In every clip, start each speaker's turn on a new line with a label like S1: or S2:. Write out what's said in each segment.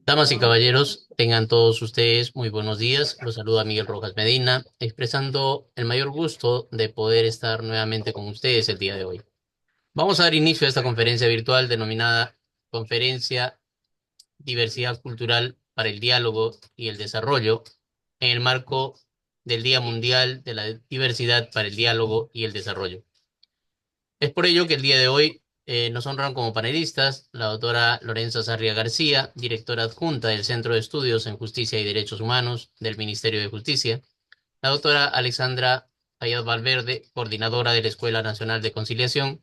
S1: Damas y caballeros, tengan todos ustedes muy buenos días. Los saluda Miguel Rojas Medina, expresando el mayor gusto de poder estar nuevamente con ustedes el día de hoy. Vamos a dar inicio a esta conferencia virtual denominada Conferencia Diversidad Cultural para el Diálogo y el Desarrollo en el marco del Día Mundial de la Diversidad para el Diálogo y el Desarrollo. Es por ello que el día de hoy nos honran como panelistas la doctora Lorenza Sarria García, directora adjunta del Centro de Estudios en Justicia y Derechos Humanos del Ministerio de Justicia, la doctora Alexandra Ayad Valverde, coordinadora de la Escuela Nacional de Conciliación,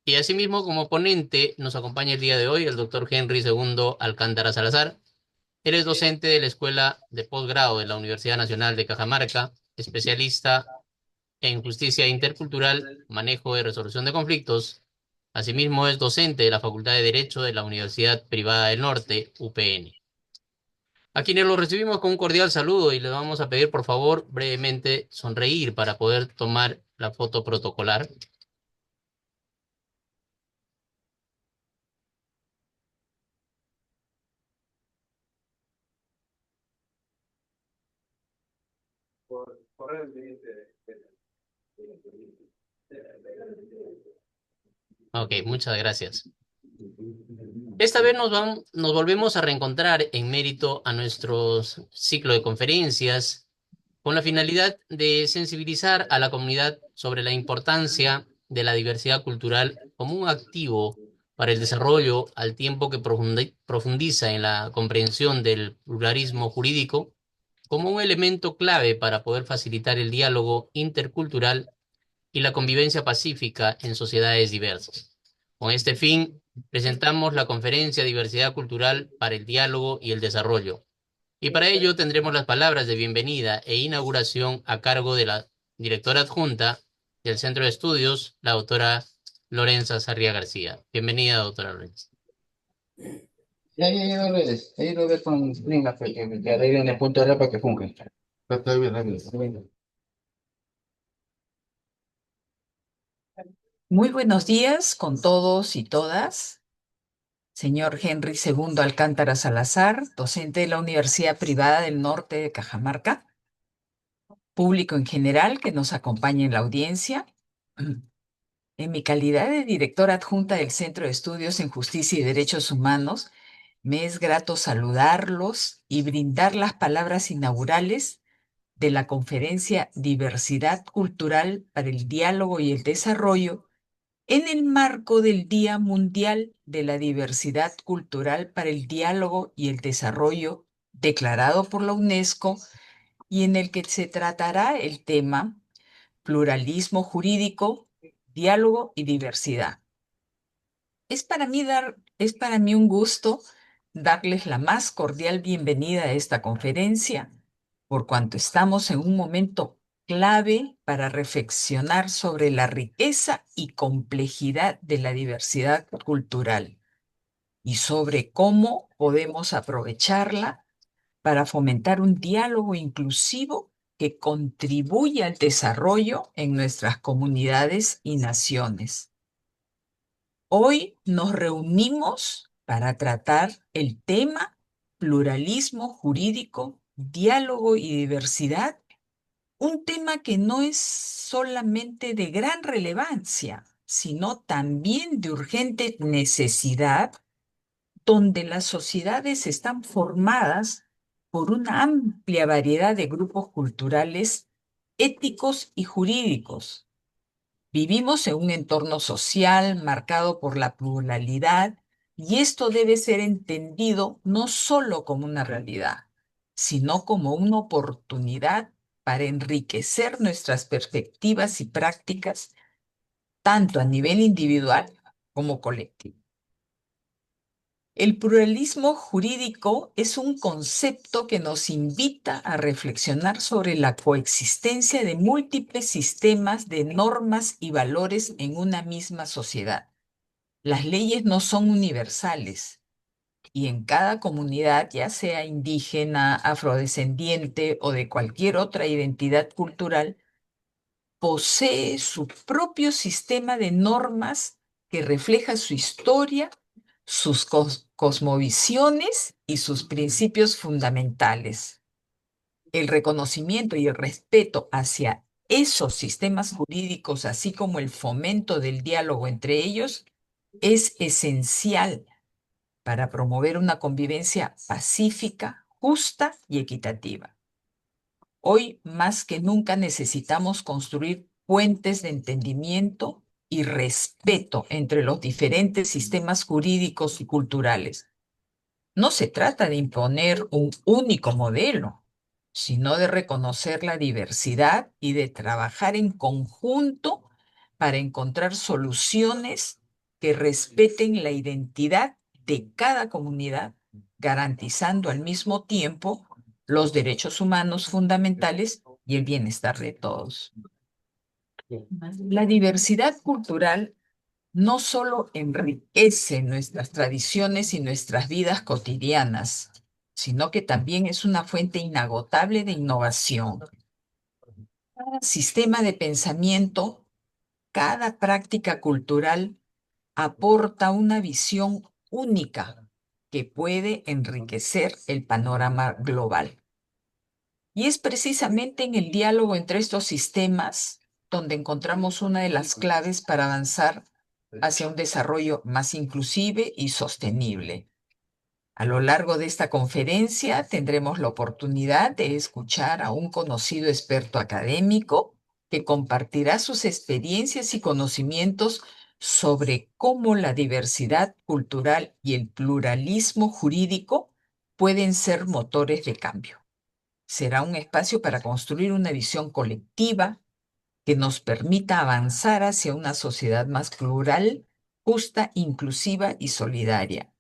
S1: y asimismo como ponente nos acompaña el día de hoy el doctor Henry II Alcántara Salazar. Él es docente de la Escuela de Posgrado de la Universidad Nacional de Cajamarca, especialista en justicia intercultural, manejo y resolución de conflictos. Asimismo, es docente de la Facultad de Derecho de la Universidad Privada del Norte, UPN. A quienes los recibimos con un cordial saludo y les vamos a pedir, por favor, brevemente sonreír para poder tomar la foto protocolar. Ok, muchas gracias. Esta vez nos volvemos a reencontrar en mérito a nuestro ciclo de conferencias con la finalidad de sensibilizar a la comunidad sobre la importancia de la diversidad cultural como un activo para el desarrollo al tiempo que profundiza en la comprensión del pluralismo jurídico como un elemento clave para poder facilitar el diálogo intercultural y la convivencia pacífica en sociedades diversas. Con este fin, presentamos la conferencia Diversidad Cultural para el Diálogo y el Desarrollo, y para ello tendremos las palabras de bienvenida e inauguración a cargo de la directora adjunta del Centro de Estudios, la doctora Lorenza Sarria García. Bienvenida, doctora Lorenza.
S2: Ya ahí lo ves con Spring, que ya de ahí viene el punto de para que funge. Está bien, está bien.
S3: Muy buenos días con todos y todas. Señor Henry II Alcántara Salazar, docente de la Universidad Privada del Norte de Cajamarca, público en general que nos acompaña en la audiencia. En mi calidad de directora adjunta del Centro de Estudios en Justicia y Derechos Humanos, me es grato saludarlos y brindar las palabras inaugurales de la conferencia Diversidad Cultural para el Diálogo y el Desarrollo en el marco del Día Mundial de la Diversidad Cultural para el Diálogo y el Desarrollo, declarado por la UNESCO, y en el que se tratará el tema pluralismo jurídico, diálogo y diversidad. Es para mí un gusto darles la más cordial bienvenida a esta conferencia, por cuanto estamos en un momento clave para reflexionar sobre la riqueza y complejidad de la diversidad cultural y sobre cómo podemos aprovecharla para fomentar un diálogo inclusivo que contribuya al desarrollo en nuestras comunidades y naciones. Hoy nos reunimos para tratar el tema pluralismo jurídico, diálogo y diversidad, un tema que no es solamente de gran relevancia, sino también de urgente necesidad, donde las sociedades están formadas por una amplia variedad de grupos culturales, éticos y jurídicos. Vivimos en un entorno social marcado por la pluralidad y esto debe ser entendido no solo como una realidad, sino como una oportunidad para enriquecer nuestras perspectivas y prácticas, tanto a nivel individual como colectivo. El pluralismo jurídico es un concepto que nos invita a reflexionar sobre la coexistencia de múltiples sistemas de normas y valores en una misma sociedad. Las leyes no son universales y en cada comunidad, ya sea indígena, afrodescendiente o de cualquier otra identidad cultural, posee su propio sistema de normas que refleja su historia, sus cosmovisiones y sus principios fundamentales. El reconocimiento y el respeto hacia esos sistemas jurídicos, así como el fomento del diálogo entre ellos, es esencial para promover una convivencia pacífica, justa y equitativa. Hoy más que nunca necesitamos construir puentes de entendimiento y respeto entre los diferentes sistemas jurídicos y culturales. No se trata de imponer un único modelo, sino de reconocer la diversidad y de trabajar en conjunto para encontrar soluciones que respeten la identidad de cada comunidad, garantizando al mismo tiempo los derechos humanos fundamentales y el bienestar de todos. La diversidad cultural no solo enriquece nuestras tradiciones y nuestras vidas cotidianas, sino que también es una fuente inagotable de innovación. Cada sistema de pensamiento, cada práctica cultural aporta una visión única que puede enriquecer el panorama global. Y es precisamente en el diálogo entre estos sistemas donde encontramos una de las claves para avanzar hacia un desarrollo más inclusive y sostenible. A lo largo de esta conferencia tendremos la oportunidad de escuchar a un conocido experto académico que compartirá sus experiencias y conocimientos sobre cómo la diversidad cultural y el pluralismo jurídico pueden ser motores de cambio. Será un espacio para construir una visión colectiva que nos permita avanzar hacia una sociedad más plural, justa, inclusiva y solidaria.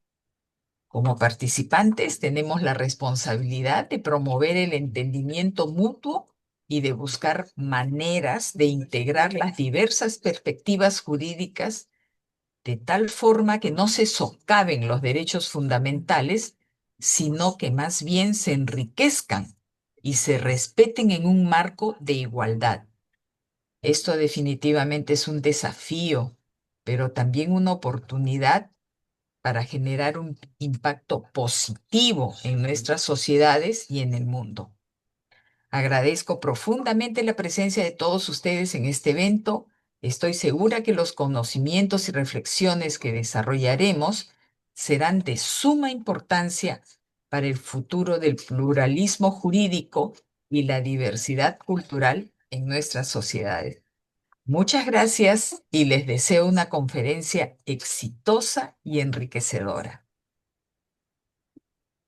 S3: Como participantes tenemos la responsabilidad de promover el entendimiento mutuo y de buscar maneras de integrar las diversas perspectivas jurídicas de tal forma que no se socaven los derechos fundamentales, sino que más bien se enriquezcan y se respeten en un marco de igualdad. Esto definitivamente es un desafío, pero también una oportunidad para generar un impacto positivo en nuestras sociedades y en el mundo. Agradezco profundamente la presencia de todos ustedes en este evento. Estoy segura que los conocimientos y reflexiones que desarrollaremos serán de suma importancia para el futuro del pluralismo jurídico y la diversidad cultural en nuestras sociedades. Muchas gracias y les deseo una conferencia exitosa y enriquecedora.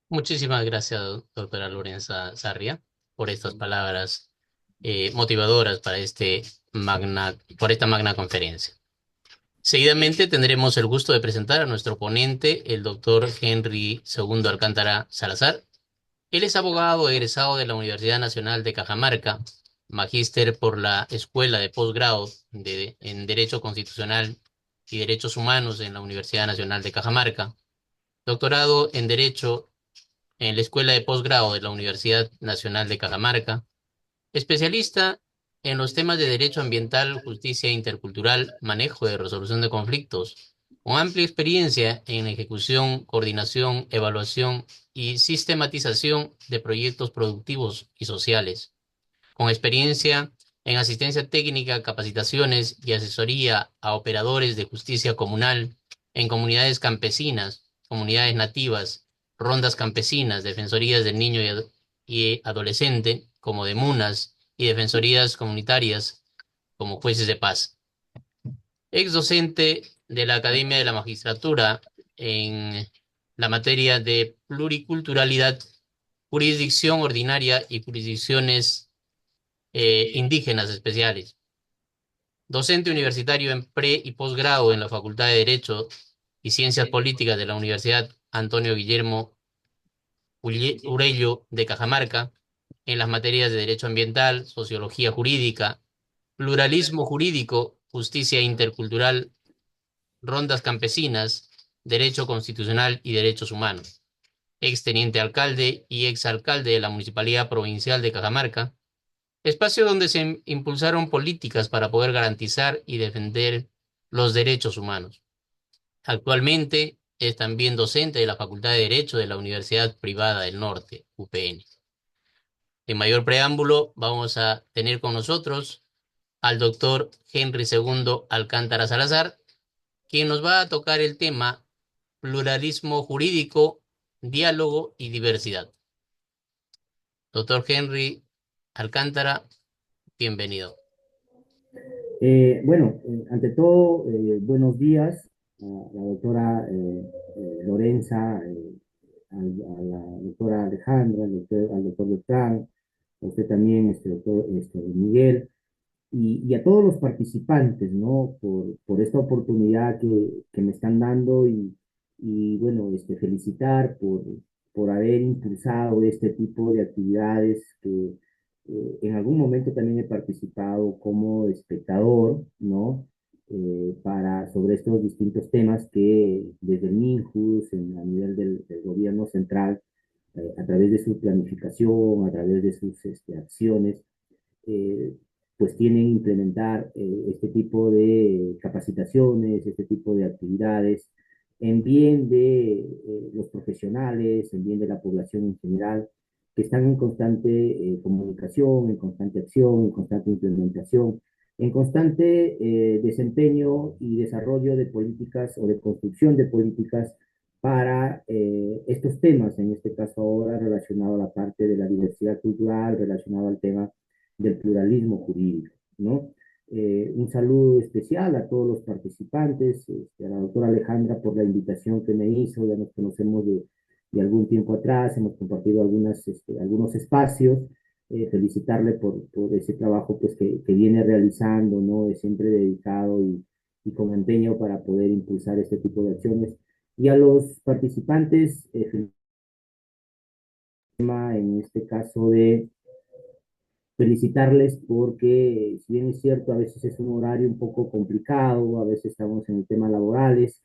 S1: Muchísimas gracias, doctora Lorenza Sarria, por estas palabras motivadoras para por esta magna conferencia. Seguidamente tendremos el gusto de presentar a nuestro ponente, el doctor Henry II Alcántara Salazar. Él es abogado egresado de la Universidad Nacional de Cajamarca, magíster por la Escuela de Posgrado en Derecho Constitucional y Derechos Humanos en la Universidad Nacional de Cajamarca, doctorado en Derecho en la Escuela de Posgrado de la Universidad Nacional de Cajamarca, especialista en los temas de derecho ambiental, justicia intercultural, manejo de resolución de conflictos, con amplia experiencia en ejecución, coordinación, evaluación y sistematización de proyectos productivos y sociales, con experiencia en asistencia técnica, capacitaciones y asesoría a operadores de justicia comunal en comunidades campesinas, comunidades nativas, rondas campesinas, defensorías del niño y adolescente, como de MUNAS, y defensorías comunitarias, como jueces de paz. Ex docente de la Academia de la Magistratura en la materia de pluriculturalidad, jurisdicción ordinaria y jurisdicciones indígenas especiales. Docente universitario en pre y posgrado en la Facultad de Derecho y Ciencias Políticas de la Universidad Antonio Guillermo Urello de Cajamarca, en las materias de Derecho Ambiental, Sociología Jurídica, Pluralismo Jurídico, Justicia Intercultural, Rondas Campesinas, Derecho Constitucional y Derechos Humanos. Ex teniente alcalde y ex alcalde de la Municipalidad Provincial de Cajamarca, espacio donde se impulsaron políticas para poder garantizar y defender los derechos humanos. Actualmente es también docente de la Facultad de Derecho de la Universidad Privada del Norte, UPN. Sin mayor preámbulo, vamos a tener con nosotros al doctor Henry II Alcántara Salazar, quien nos va a tocar el tema pluralismo jurídico, diálogo y diversidad. Doctor Henry Alcántara, bienvenido.
S4: Ante todo, buenos días a la doctora Lorenza, a la doctora Alejandra, al doctor Beltrán, a usted también, doctor Miguel, y a todos los participantes, ¿no? Por esta oportunidad que me están dando y bueno, felicitar por haber impulsado este tipo de actividades que en algún momento también he participado como espectador, ¿no? Sobre estos distintos temas que desde el MINJUS, a nivel del gobierno central, a través de su planificación, a través de sus acciones, eh, pues tienen que implementar este tipo de capacitaciones, este tipo de actividades en bien de los profesionales, en bien de la población en general, que están en constante comunicación, en constante acción, en constante implementación, en constante desempeño y desarrollo de políticas o de construcción de políticas para estos temas, en este caso ahora relacionado a la parte de la diversidad cultural, relacionado al tema del pluralismo jurídico, ¿no? Un saludo especial a todos los participantes, a la doctora Alejandra por la invitación que me hizo, ya nos conocemos de algún tiempo atrás, hemos compartido algunos espacios, felicitarle por ese trabajo pues, que viene realizando, ¿no? Es siempre dedicado y con empeño para poder impulsar este tipo de acciones. Y a los participantes, en este caso de felicitarles porque, si bien es cierto, a veces es un horario un poco complicado, a veces estamos en el tema laborales,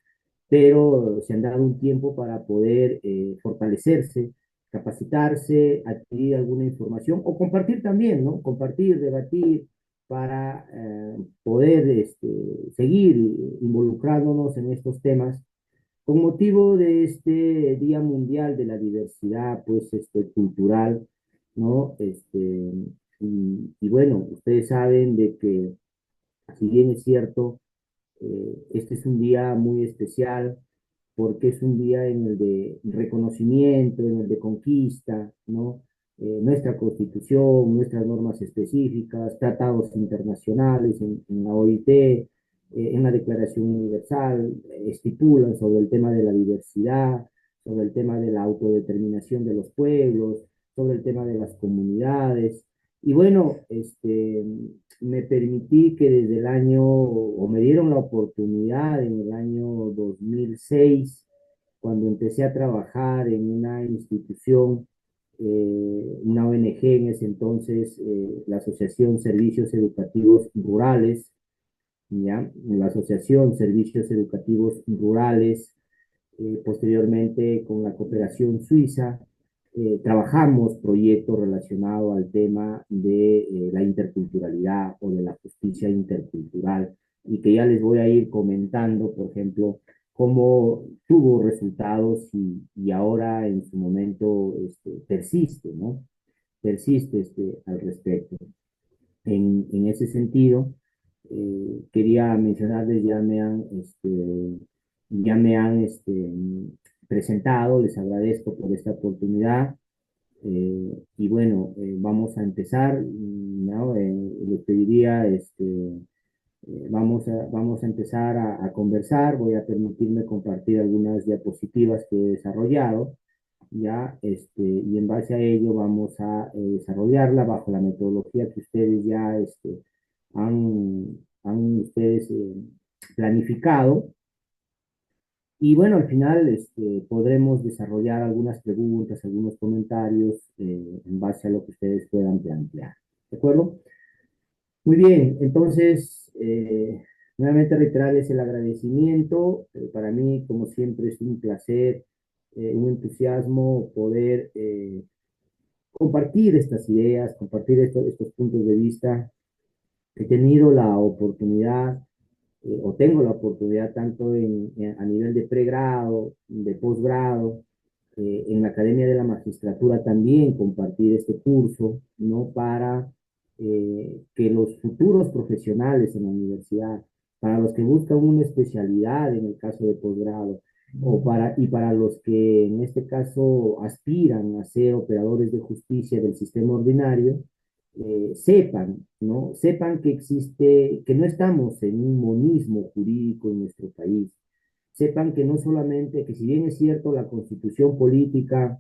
S4: pero se han dado un tiempo para poder fortalecerse, capacitarse, adquirir alguna información o compartir también, ¿no? Compartir, debatir para poder seguir involucrándonos en estos temas con motivo de este Día Mundial de la Diversidad, pues, cultural, ¿no? Y bueno, ustedes saben de que, si bien es cierto, este es un día muy especial porque es un día en el de reconocimiento, en el de conquista, ¿no? Nuestra constitución, nuestras normas específicas, tratados internacionales en la OIT, en la Declaración Universal, estipulan sobre el tema de la diversidad, sobre el tema de la autodeterminación de los pueblos, sobre el tema de las comunidades. Y bueno, me permití que desde el año, o me dieron la oportunidad en el año 2006, cuando empecé a trabajar en una institución, una ONG en ese entonces, la Asociación Servicios Educativos Rurales, ¿ya? La Asociación Servicios Educativos Rurales, posteriormente con la cooperación suiza, trabajamos proyectos relacionados al tema de la interculturalidad o de la justicia intercultural y que ya les voy a ir comentando, por ejemplo, cómo tuvo resultados y ahora en su momento persiste, ¿no? Persiste al respecto. En ese sentido, quería mencionarles, ya me han presentado, les agradezco por esta oportunidad. Y bueno, vamos a empezar, ¿no? Les pediría, vamos a empezar a conversar, voy a permitirme compartir algunas diapositivas que he desarrollado, ya, y en base a ello vamos a desarrollarla bajo la metodología que ustedes ya han ustedes planificado. Y bueno, al final podremos desarrollar algunas preguntas, algunos comentarios en base a lo que ustedes puedan plantear. ¿De acuerdo? Muy bien, entonces, nuevamente reiterarles el agradecimiento. Para mí, como siempre, es un placer, un entusiasmo poder compartir estas ideas, compartir estos puntos de vista. He tenido la oportunidad o tengo la oportunidad tanto a nivel de pregrado, de posgrado, en la Academia de la Magistratura también compartir este curso, ¿no? Para que los futuros profesionales en la universidad, para los que buscan una especialidad en el caso de posgrado, y para los que en este caso aspiran a ser operadores de justicia del sistema ordinario, sepan, ¿no? Sepan que existe, que no estamos en un monismo jurídico en nuestro país. Sepan que no solamente, que si bien es cierto, la constitución política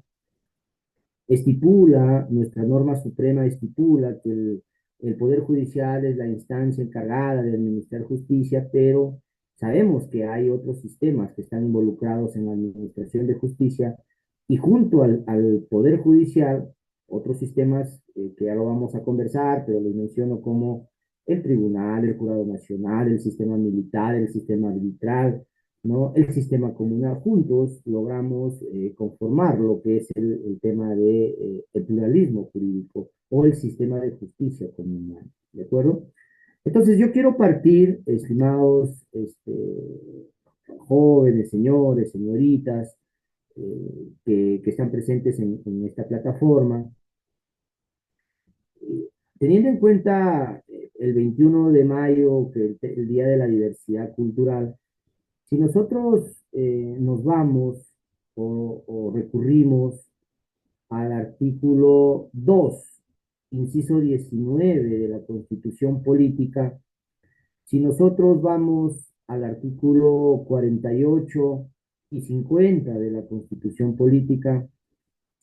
S4: estipula, nuestra norma suprema estipula que el Poder Judicial es la instancia encargada de administrar justicia, pero sabemos que hay otros sistemas que están involucrados en la administración de justicia y junto al Poder Judicial, otros sistemas que ya lo vamos a conversar, pero les menciono como el Tribunal, el Jurado Nacional, el sistema militar, el sistema arbitral, ¿no? El sistema comunal, juntos logramos conformar lo que es el tema de el pluralismo jurídico o el sistema de justicia comunal, ¿de acuerdo? Entonces yo quiero partir, estimados jóvenes, señores, señoritas, que están presentes en esta plataforma, teniendo en cuenta el 21 de mayo, que el Día de la Diversidad Cultural. Si nosotros nos vamos o recurrimos al artículo 2, inciso 19 de la Constitución Política, si nosotros vamos al artículo 48 y 50 de la Constitución Política,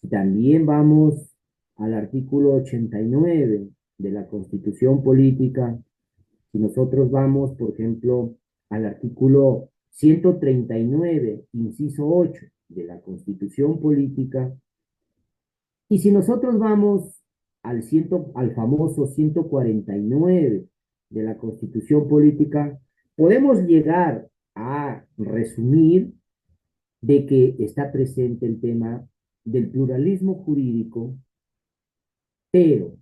S4: si también vamos al artículo 89 de la Constitución Política, si nosotros vamos, por ejemplo, al artículo 139, inciso 8 de la Constitución Política, y si nosotros vamos al famoso 149 de la Constitución Política, podemos llegar a resumir de que está presente el tema del pluralismo jurídico, pero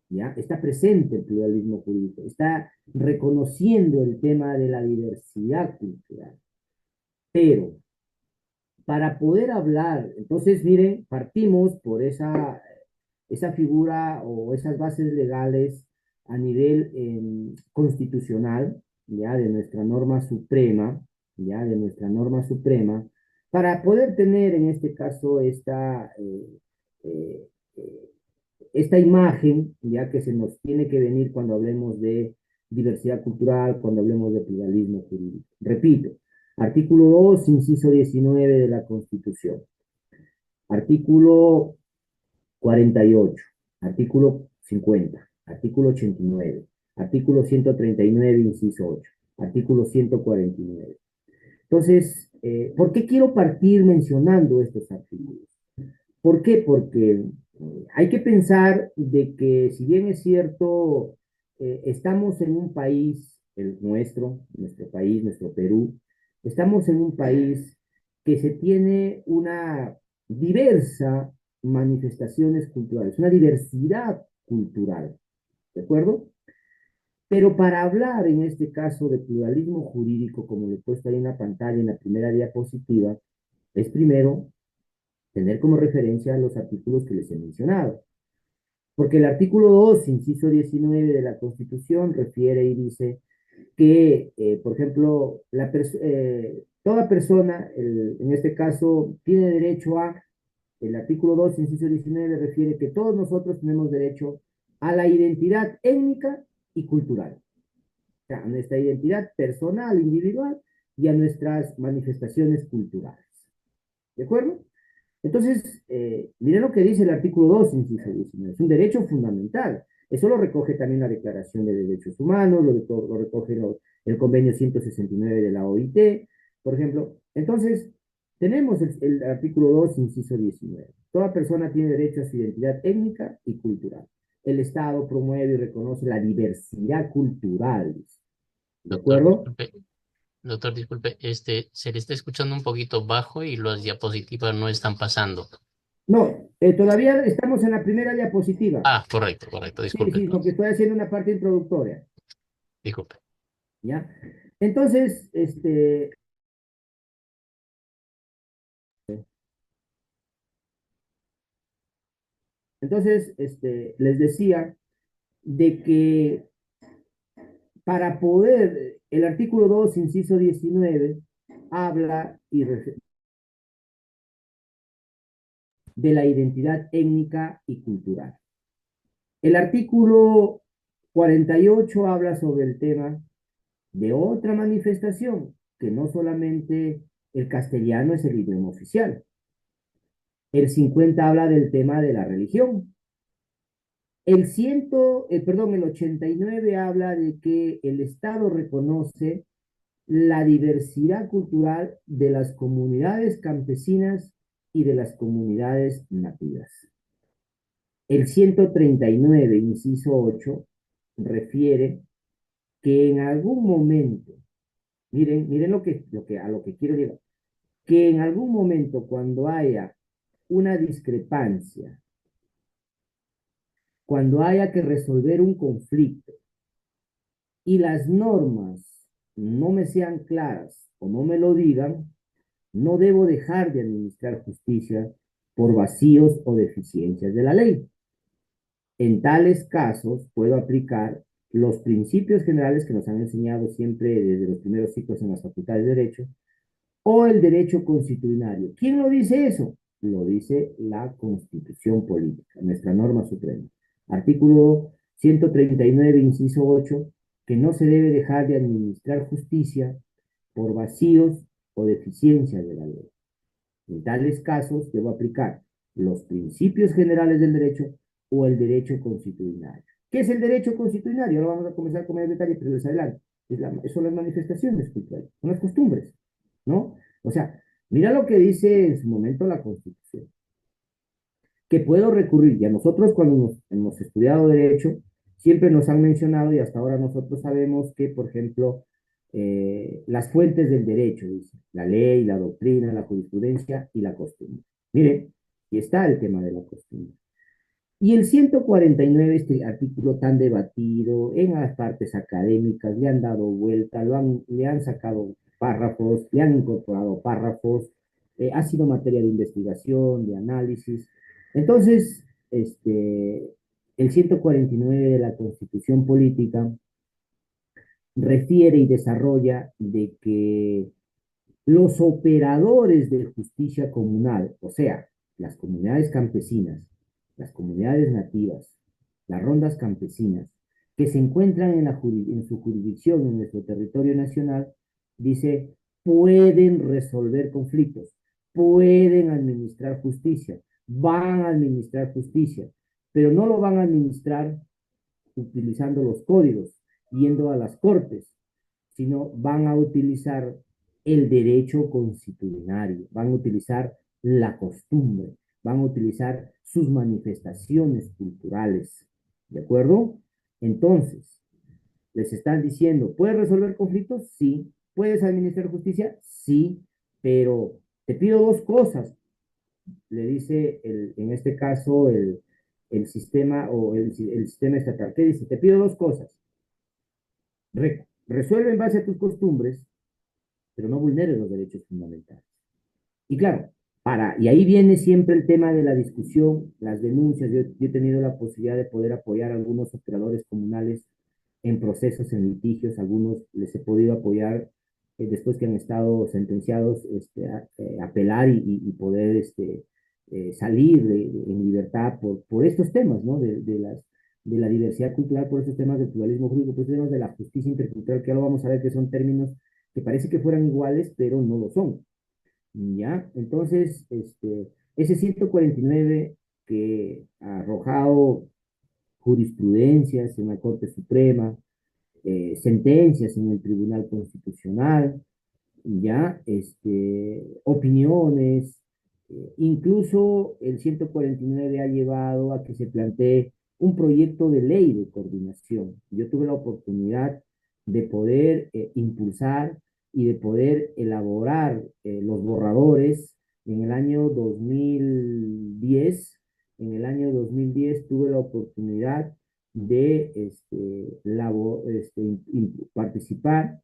S4: ¿ya? Está presente el pluralismo jurídico, está reconociendo el tema de la diversidad cultural. Pero para poder hablar, entonces miren, partimos por esa figura o esas bases legales a nivel constitucional, ya de nuestra norma suprema, ya de nuestra norma suprema, para poder tener en este caso eh, esta imagen, ya que se nos tiene que venir cuando hablemos de diversidad cultural, cuando hablemos de pluralismo jurídico. Repito, artículo 2, inciso 19 de la Constitución, artículo 48, artículo 50, artículo 89, artículo 139, inciso 8, artículo 149. Entonces, ¿por qué quiero partir mencionando estos artículos? ¿Por qué? Porque hay que pensar de que si bien es cierto, estamos en un país, nuestro país, nuestro Perú, estamos en un país que se tiene una diversa manifestaciones culturales, una diversidad cultural, ¿de acuerdo? Pero para hablar en este caso de pluralismo jurídico, como lo he puesto ahí en la pantalla, en la primera diapositiva, es primero tener como referencia los artículos que les he mencionado. Porque el artículo 2, inciso 19 de la Constitución, refiere y dice que, por ejemplo, toda persona, en este caso, tiene derecho a, el artículo 2, inciso 19, refiere que todos nosotros tenemos derecho a la identidad étnica y cultural. O sea, a nuestra identidad personal, individual, y a nuestras manifestaciones culturales. ¿De acuerdo? Entonces, miren lo que dice el artículo 2, inciso 19. Es un derecho fundamental. Eso lo recoge también la Declaración de Derechos Humanos, lo recoge el convenio 169 de la OIT, por ejemplo. Entonces, tenemos el artículo 2, inciso 19. Toda persona tiene derecho a su identidad étnica y cultural. El Estado promueve y reconoce la diversidad cultural. ¿De
S1: Doctor,
S4: acuerdo?
S1: disculpe. Doctor, disculpe, se le está escuchando un poquito bajo y las diapositivas no están pasando.
S4: No, todavía estamos en la primera diapositiva.
S1: Ah, correcto,
S4: Sí,
S1: disculpe
S4: sí, porque
S1: entonces.
S4: estoy haciendo una parte introductoria.
S1: Disculpe.
S4: ¿Ya? Entonces, les decía de que para poder, el artículo 2 inciso 19 habla de la identidad étnica y cultural. El artículo 48 habla sobre el tema de otra manifestación, que no solamente el castellano es el idioma oficial. El 50 habla del tema de la religión. El 89 habla de que el Estado reconoce la diversidad cultural de las comunidades campesinas y de las comunidades nativas. El 139, inciso 8, refiere que en algún momento, miren a lo que quiero llegar, que en algún momento cuando haya una discrepancia, cuando haya que resolver un conflicto y las normas no me sean claras o no me lo digan, no debo dejar de administrar justicia por vacíos o deficiencias de la ley. En tales casos puedo aplicar los principios generales que nos han enseñado siempre desde los primeros ciclos en las facultades de Derecho o el derecho constitucional. ¿Quién lo dice eso? Lo dice la Constitución Política, nuestra norma suprema. Artículo 139, inciso 8, que no se debe dejar de administrar justicia por vacíos o deficiencias de la ley. En tales casos debo aplicar los principios generales del derecho o el derecho constitucional. ¿Qué es el derecho constitucional? Ahora vamos a comenzar con el detalle, pero les adelante. Son las manifestaciones culturales, son las costumbres, ¿no? O sea, mira lo que dice en su momento la Constitución, que puedo recurrir, y a nosotros cuando hemos estudiado Derecho, siempre nos han mencionado, y hasta ahora nosotros sabemos que, por ejemplo, las fuentes del derecho, dice, la ley, la doctrina, la jurisprudencia y la costumbre. Miren, y está el tema de la costumbre. Y el 149, este artículo tan debatido en las partes académicas, le han dado vuelta, le han sacado párrafos, le han incorporado párrafos, ha sido materia de investigación, de análisis. Entonces, el 149 de la Constitución Política refiere y desarrolla de que los operadores de justicia comunal, o sea, las comunidades campesinas, las comunidades nativas, las rondas campesinas, que se encuentran en su jurisdicción, en nuestro territorio nacional, dice, pueden resolver conflictos, pueden administrar justicia, van a administrar justicia, pero no lo van a administrar utilizando los códigos, yendo a las cortes, sino van a utilizar el derecho constitucional, van a utilizar la costumbre, van a utilizar sus manifestaciones culturales, ¿de acuerdo? Entonces, les están diciendo, ¿puedes resolver conflictos? Sí. ¿Puedes administrar justicia? Sí, pero te pido dos cosas, le dice en este caso el sistema o el sistema estatal. ¿Qué dice? Te pido dos cosas. Resuelve en base a tus costumbres, pero no vulneres los derechos fundamentales. Y claro, y ahí viene siempre el tema de la discusión, las denuncias. Yo he tenido la posibilidad de poder apoyar a algunos operadores comunales en procesos, en litigios, algunos les he podido apoyar después que han estado sentenciados, apelar y poder salir en libertad por estos temas, ¿no? De la diversidad cultural, por estos temas del pluralismo jurídico, por estos temas de la justicia intercultural, que ahora vamos a ver que son términos que parece que fueran iguales, pero no lo son. ¿Ya? Entonces, ese 149 que ha arrojado jurisprudencias en la Corte Suprema, sentencias en el Tribunal Constitucional, ya, opiniones, incluso el 149 ha llevado a que se plantee un proyecto de ley de coordinación. Yo tuve la oportunidad de poder impulsar y de poder elaborar los borradores en el año 2010. En el año 2010 tuve la oportunidad de participar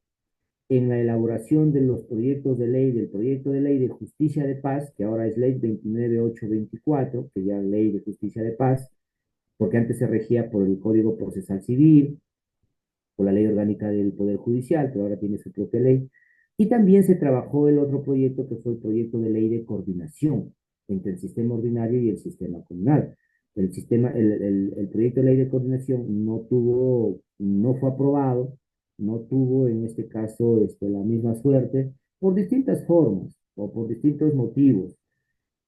S4: en la elaboración de los proyectos de ley, del proyecto de ley de justicia de paz, que ahora es ley 29824, que ya es ley de justicia de paz, porque antes se regía por el Código Procesal Civil, por la ley orgánica del Poder Judicial, pero ahora tiene su propia ley. Y también se trabajó el otro proyecto que fue el proyecto de ley de coordinación entre el sistema ordinario y el sistema comunal. El proyecto de ley de coordinación no fue aprobado, no tuvo en este caso la misma suerte por distintas formas o por distintos motivos,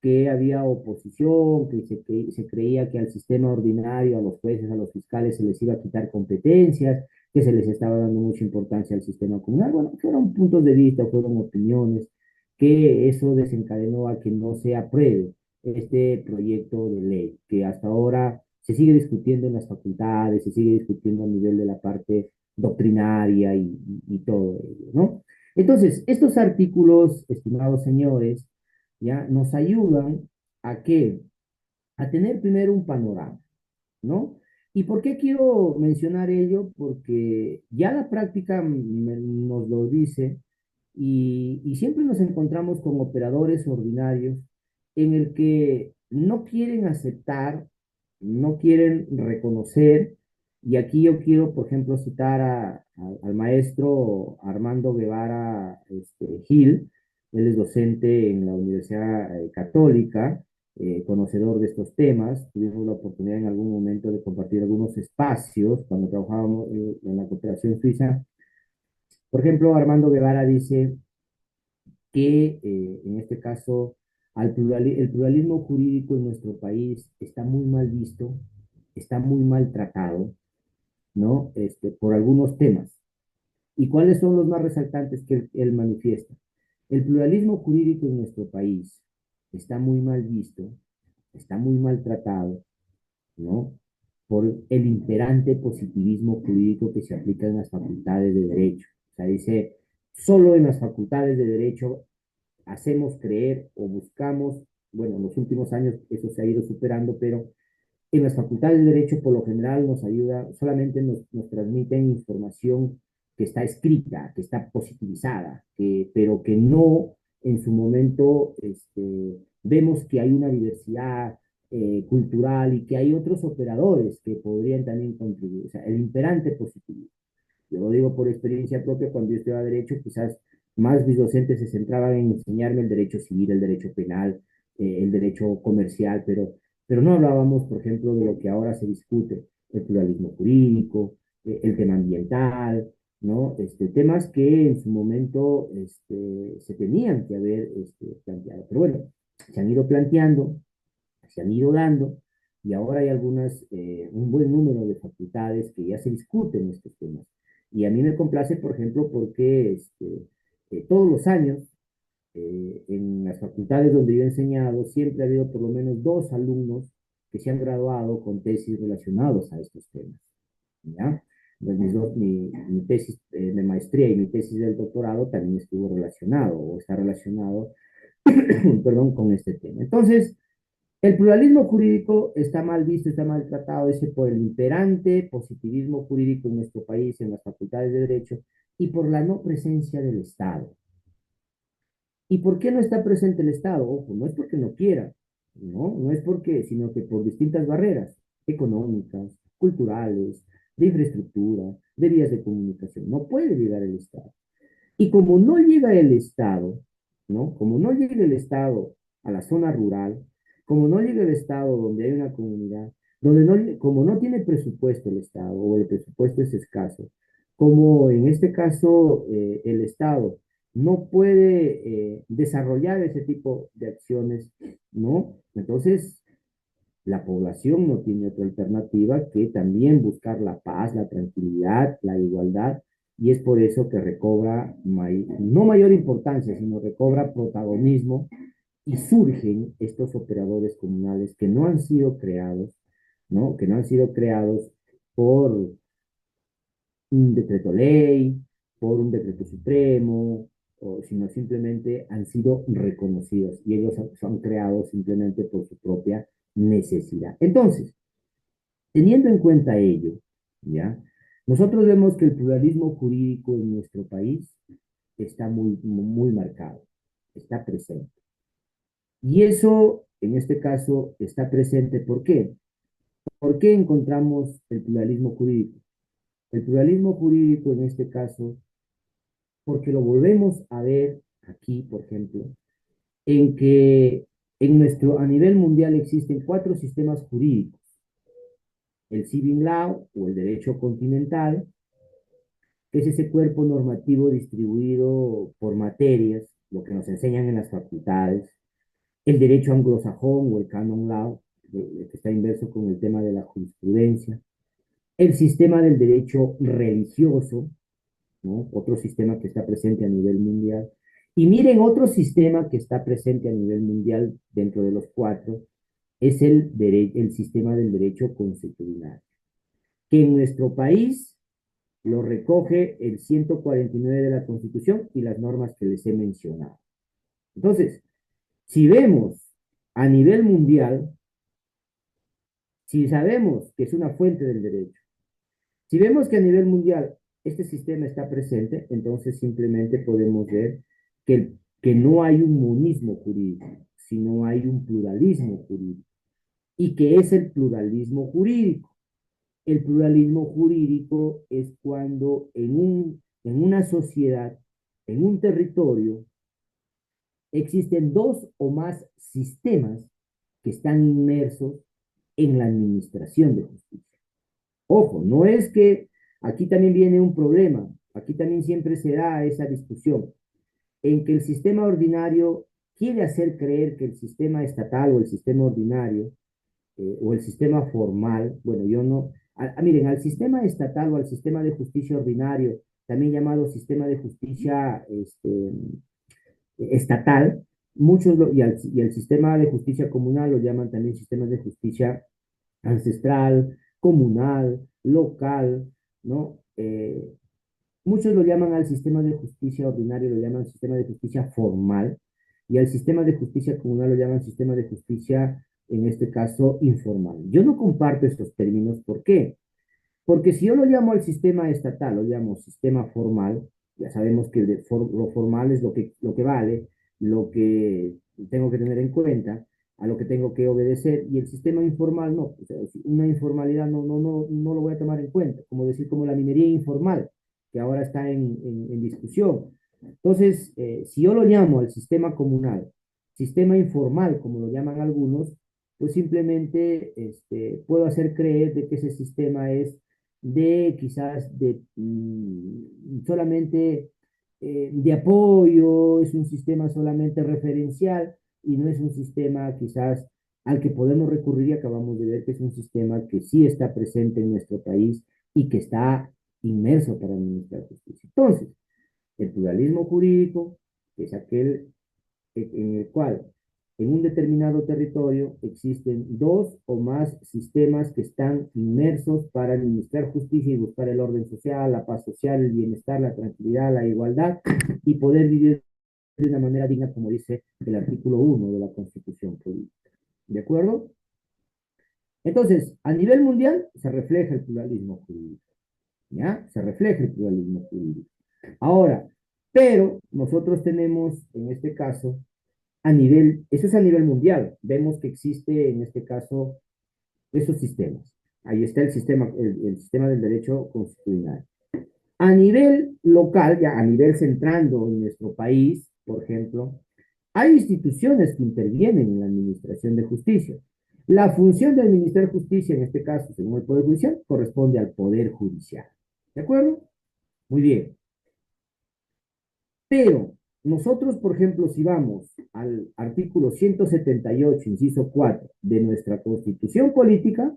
S4: que había oposición, que se creía que al sistema ordinario, a los jueces, a los fiscales se les iba a quitar competencias, que se les estaba dando mucha importancia al sistema comunal. Bueno, fueron puntos de vista, fueron opiniones, que eso desencadenó a que no se apruebe este proyecto de ley, que hasta ahora se sigue discutiendo en las facultades, se sigue discutiendo a nivel de la parte doctrinaria y todo ello, ¿no? Entonces, estos artículos, estimados señores, ¿ya? Nos ayudan a qué? A tener primero un panorama, ¿no? ¿Y por qué quiero mencionar ello? Porque ya la práctica nos lo dice y siempre nos encontramos con operadores ordinarios en el que no quieren aceptar, no quieren reconocer, y aquí yo quiero, por ejemplo, citar al maestro Armando Guevara Gil. Él es docente en la Universidad Católica, conocedor de estos temas. Tuvimos la oportunidad en algún momento de compartir algunos espacios cuando trabajábamos en la cooperación suiza. Por ejemplo, Armando Guevara dice que en este caso el pluralismo jurídico en nuestro país está muy mal visto, está muy mal tratado, ¿no? Por algunos temas. ¿Y cuáles son los más resaltantes que él manifiesta? El pluralismo jurídico en nuestro país está muy mal visto, está muy mal tratado, ¿no? Por el imperante positivismo jurídico que se aplica en las facultades de derecho. O sea, dice, solo en las facultades de derecho hacemos creer o buscamos, bueno, en los últimos años eso se ha ido superando, pero en las facultades de Derecho por lo general nos ayuda, solamente nos transmiten información que está escrita, que está positivizada, pero que no en su momento vemos que hay una diversidad cultural y que hay otros operadores que podrían también contribuir. O sea, el imperante positivismo. Yo lo digo por experiencia propia, cuando yo estudiaba Derecho, quizás más mis docentes se centraban en enseñarme el derecho civil, el derecho penal, el derecho comercial, pero no hablábamos, por ejemplo, de lo que ahora se discute, el pluralismo jurídico, el tema ambiental, ¿no? Temas que en su momento se tenían que haber planteado. Pero bueno, se han ido planteando, se han ido dando, y ahora hay un buen número de facultades que ya se discuten estos temas. Y a mí me complace, por ejemplo, porque todos los años, en las facultades donde yo he enseñado, siempre ha habido por lo menos 2 alumnos que se han graduado con tesis relacionados a estos temas, ¿ya? Mi tesis de maestría y mi tesis del doctorado también estuvo relacionado o está relacionado, perdón, con este tema. Entonces, el pluralismo jurídico está mal visto, está mal tratado, ese por el imperante positivismo jurídico en nuestro país, en las facultades de Derecho, y por la no presencia del Estado. ¿Y por qué no está presente el Estado? Ojo, no es porque no quiera, no es porque, sino que por distintas barreras económicas, culturales, de infraestructura, de vías de comunicación. No puede llegar el Estado. Y como no llega el Estado, ¿no? Como no llega el Estado a la zona rural, como no llega el Estado donde hay una comunidad, como no tiene presupuesto el Estado o el presupuesto es escaso, como en este caso el Estado no puede desarrollar ese tipo de acciones, ¿no? Entonces, la población no tiene otra alternativa que también buscar la paz, la tranquilidad, la igualdad, y es por eso que recobra no mayor importancia, sino recobra protagonismo y surgen estos operadores comunales que no han sido creados, ¿no? Que no han sido creados por un decreto ley, por un decreto supremo, sino simplemente han sido reconocidos y ellos son creados simplemente por su propia necesidad. Entonces, teniendo en cuenta ello, ¿ya? Nosotros vemos que el pluralismo jurídico en nuestro país está muy marcado, está presente. Y eso, en este caso, está presente. ¿Por qué? ¿Por qué encontramos el pluralismo jurídico? El pluralismo jurídico, en este caso, porque lo volvemos a ver aquí, por ejemplo, en que a nivel mundial existen 4 sistemas jurídicos: el Civil Law o el derecho continental, que es ese cuerpo normativo distribuido por materias, lo que nos enseñan en las facultades; el derecho anglosajón o el canon law, que está inverso con el tema de la jurisprudencia; el sistema del derecho religioso, ¿no? Otro sistema que está presente a nivel mundial. Y miren, otro sistema que está presente a nivel mundial dentro de los 4 es el sistema del derecho consuetudinario, que en nuestro país lo recoge el 149 de la Constitución y las normas que les he mencionado. Entonces, si vemos a nivel mundial, si sabemos que es una fuente del derecho, si vemos que a nivel mundial este sistema está presente, entonces simplemente podemos ver que no hay un monismo jurídico, sino hay un pluralismo jurídico. ¿Y qué es el pluralismo jurídico? El pluralismo jurídico es cuando en una sociedad, en un territorio, existen 2 o más sistemas que están inmersos en la administración de justicia. Ojo, no es que aquí también viene un problema, aquí también siempre se da esa discusión, en que el sistema ordinario quiere hacer creer que el sistema estatal o el sistema ordinario o el sistema formal, bueno, yo no, miren, al sistema estatal o al sistema de justicia ordinario, también llamado sistema de justicia estatal, y al sistema de justicia comunal lo llaman también sistemas de justicia ancestral, comunal, local, ¿no? Muchos lo llaman al sistema de justicia ordinario, lo llaman sistema de justicia formal, y al sistema de justicia comunal lo llaman sistema de justicia, en este caso, informal. Yo no comparto estos términos. ¿Por qué? Porque si yo lo llamo al sistema estatal, lo llamo sistema formal, ya sabemos que lo formal es lo que vale, lo que tengo que tener en cuenta, a lo que tengo que obedecer, y el sistema informal no. O sea, una informalidad no lo voy a tomar en cuenta, como decir, como la minería informal, que ahora está en discusión. Entonces, si yo lo llamo al sistema comunal, sistema informal, como lo llaman algunos, pues simplemente puedo hacer creer de que ese sistema es de quizás solamente de apoyo, es un sistema solamente referencial y no es un sistema quizás al que podemos recurrir, y acabamos de ver que es un sistema que sí está presente en nuestro país y que está inmerso para administrar justicia. Entonces, el pluralismo jurídico es aquel en el cual en un determinado territorio existen 2 o más sistemas que están inmersos para administrar justicia y buscar el orden social, la paz social, el bienestar, la tranquilidad, la igualdad y poder vivir de una manera digna, como dice el artículo 1 de la Constitución Política. ¿De acuerdo? Entonces, a nivel mundial se refleja el pluralismo jurídico. ¿Ya? Se refleja el pluralismo jurídico. Ahora, pero nosotros tenemos, en este caso, eso es a nivel mundial. Vemos que existe, en este caso, esos sistemas. Ahí está el sistema del derecho constitucional. A nivel local, ya a nivel centrando en nuestro país, por ejemplo, hay instituciones que intervienen en la administración de justicia. La función de administrar justicia, en este caso, según el Poder Judicial, corresponde al Poder Judicial. ¿De acuerdo? Muy bien. Pero nosotros, por ejemplo, si vamos al artículo 178, inciso 4 de nuestra Constitución Política,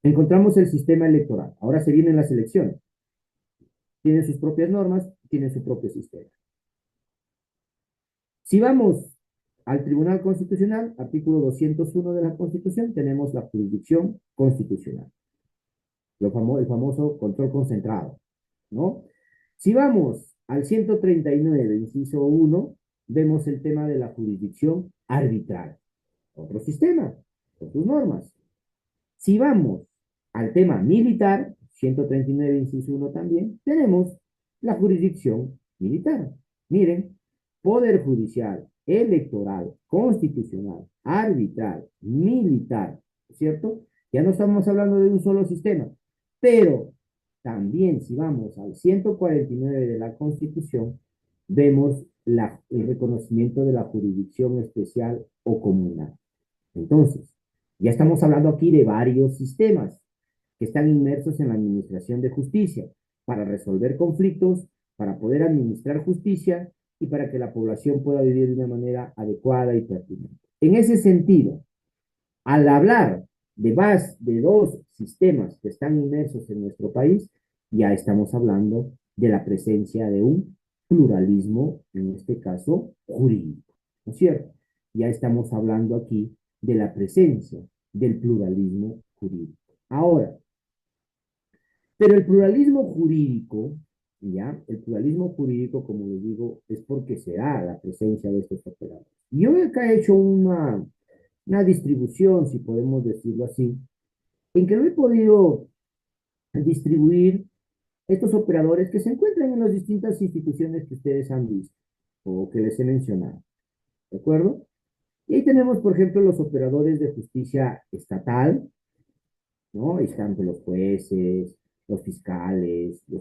S4: encontramos el sistema electoral. Ahora se vienen las elecciones. Tienen sus propias normas, tienen su propio sistema. Si vamos al Tribunal Constitucional, artículo 201 de la Constitución, tenemos la jurisdicción constitucional. El famoso control concentrado, ¿no? Si vamos al 139, inciso 1, vemos el tema de la jurisdicción arbitral. Otro sistema, con sus normas. Si vamos al tema militar, 139, inciso 1 también, tenemos la jurisdicción militar. Miren, poder judicial, electoral, constitucional, arbitral, militar, ¿cierto? Ya no estamos hablando de un solo sistema, pero también si vamos al 149 de la Constitución, vemos el reconocimiento de la jurisdicción especial o comunal. Entonces, ya estamos hablando aquí de varios sistemas que están inmersos en la administración de justicia para resolver conflictos, para poder administrar justicia y para que la población pueda vivir de una manera adecuada y pertinente. En ese sentido, al hablar de más de dos sistemas que están inmersos en nuestro país, ya estamos hablando de la presencia de un pluralismo, en este caso jurídico, ¿no es cierto? Ya estamos hablando aquí de la presencia del pluralismo jurídico. Ahora, pero el pluralismo jurídico, ¿ya? El pluralismo jurídico, como les digo, es porque se da la presencia de estos operadores. Yo acá he hecho una distribución, si podemos decirlo así, en que lo he podido distribuir estos operadores que se encuentran en las distintas instituciones que ustedes han visto o que les he mencionado. ¿De acuerdo? Y ahí tenemos, por ejemplo, los operadores de justicia estatal, ¿no? Ahí están los jueces, los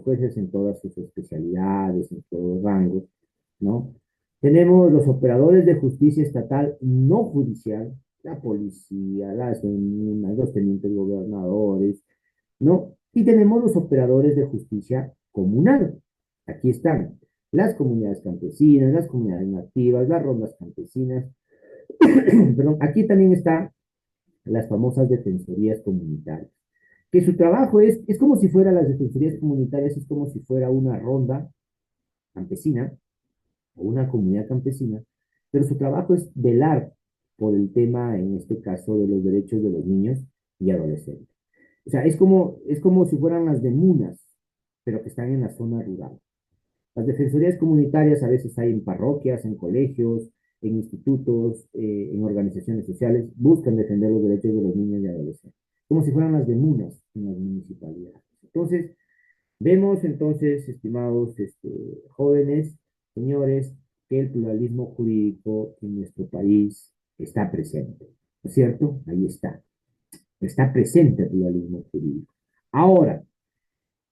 S4: jueces en todas sus especialidades, en todos los rangos, ¿no? Tenemos los operadores de justicia estatal no judicial, la policía, los tenientes gobernadores, ¿no? Y tenemos los operadores de justicia comunal. Aquí están las comunidades campesinas, las comunidades nativas, las rondas campesinas. Perdón, aquí también están las famosas defensorías comunitarias, que su trabajo es como si fuera las defensorías comunitarias, es como si fuera una ronda campesina o una comunidad campesina, pero su trabajo es velar por el tema, en este caso, de los derechos de los niños y adolescentes. O sea, es como si fueran las de MUNAS, pero que están en la zona rural. Las defensorías comunitarias a veces hay en parroquias, en colegios, en institutos, en organizaciones sociales, buscan defender los derechos de los niños y adolescentes, como si fueran las de MUNAS en las municipalidades. Entonces, vemos entonces, estimados jóvenes, señores, que el pluralismo jurídico en nuestro país está presente, ¿no es cierto? Ahí está presente el pluralismo jurídico. Ahora,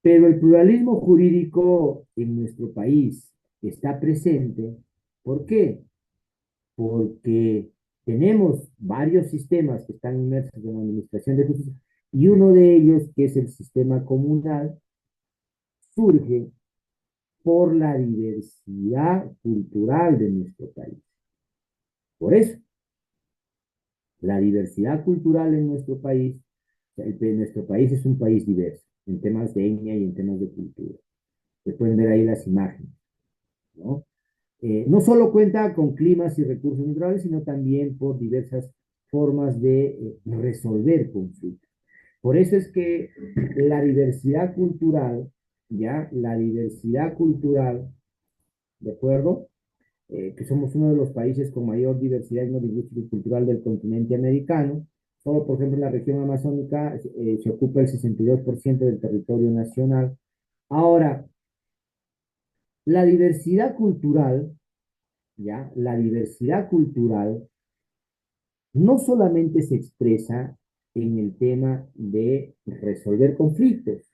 S4: pero el pluralismo jurídico en nuestro país está presente, ¿por qué? Porque tenemos varios sistemas que están inmersos en la administración de justicia y uno de ellos, que es el sistema comunal, surge por la diversidad cultural de nuestro país. Por eso, la diversidad cultural en nuestro país, nuestro país es un país diverso, en temas de etnia y en temas de cultura. Se pueden ver ahí las imágenes, ¿no? No solo cuenta con climas y recursos naturales, sino también por diversas formas de resolver conflictos. Por eso es que la diversidad cultural, ¿ya? La diversidad cultural, ¿de acuerdo? Que somos uno de los países con mayor diversidad lingüística y cultural del continente americano. Solo, por ejemplo, en la región amazónica se ocupa el 62% del territorio nacional. Ahora, la diversidad cultural, ¿ya? La diversidad cultural no solamente se expresa en el tema de resolver conflictos,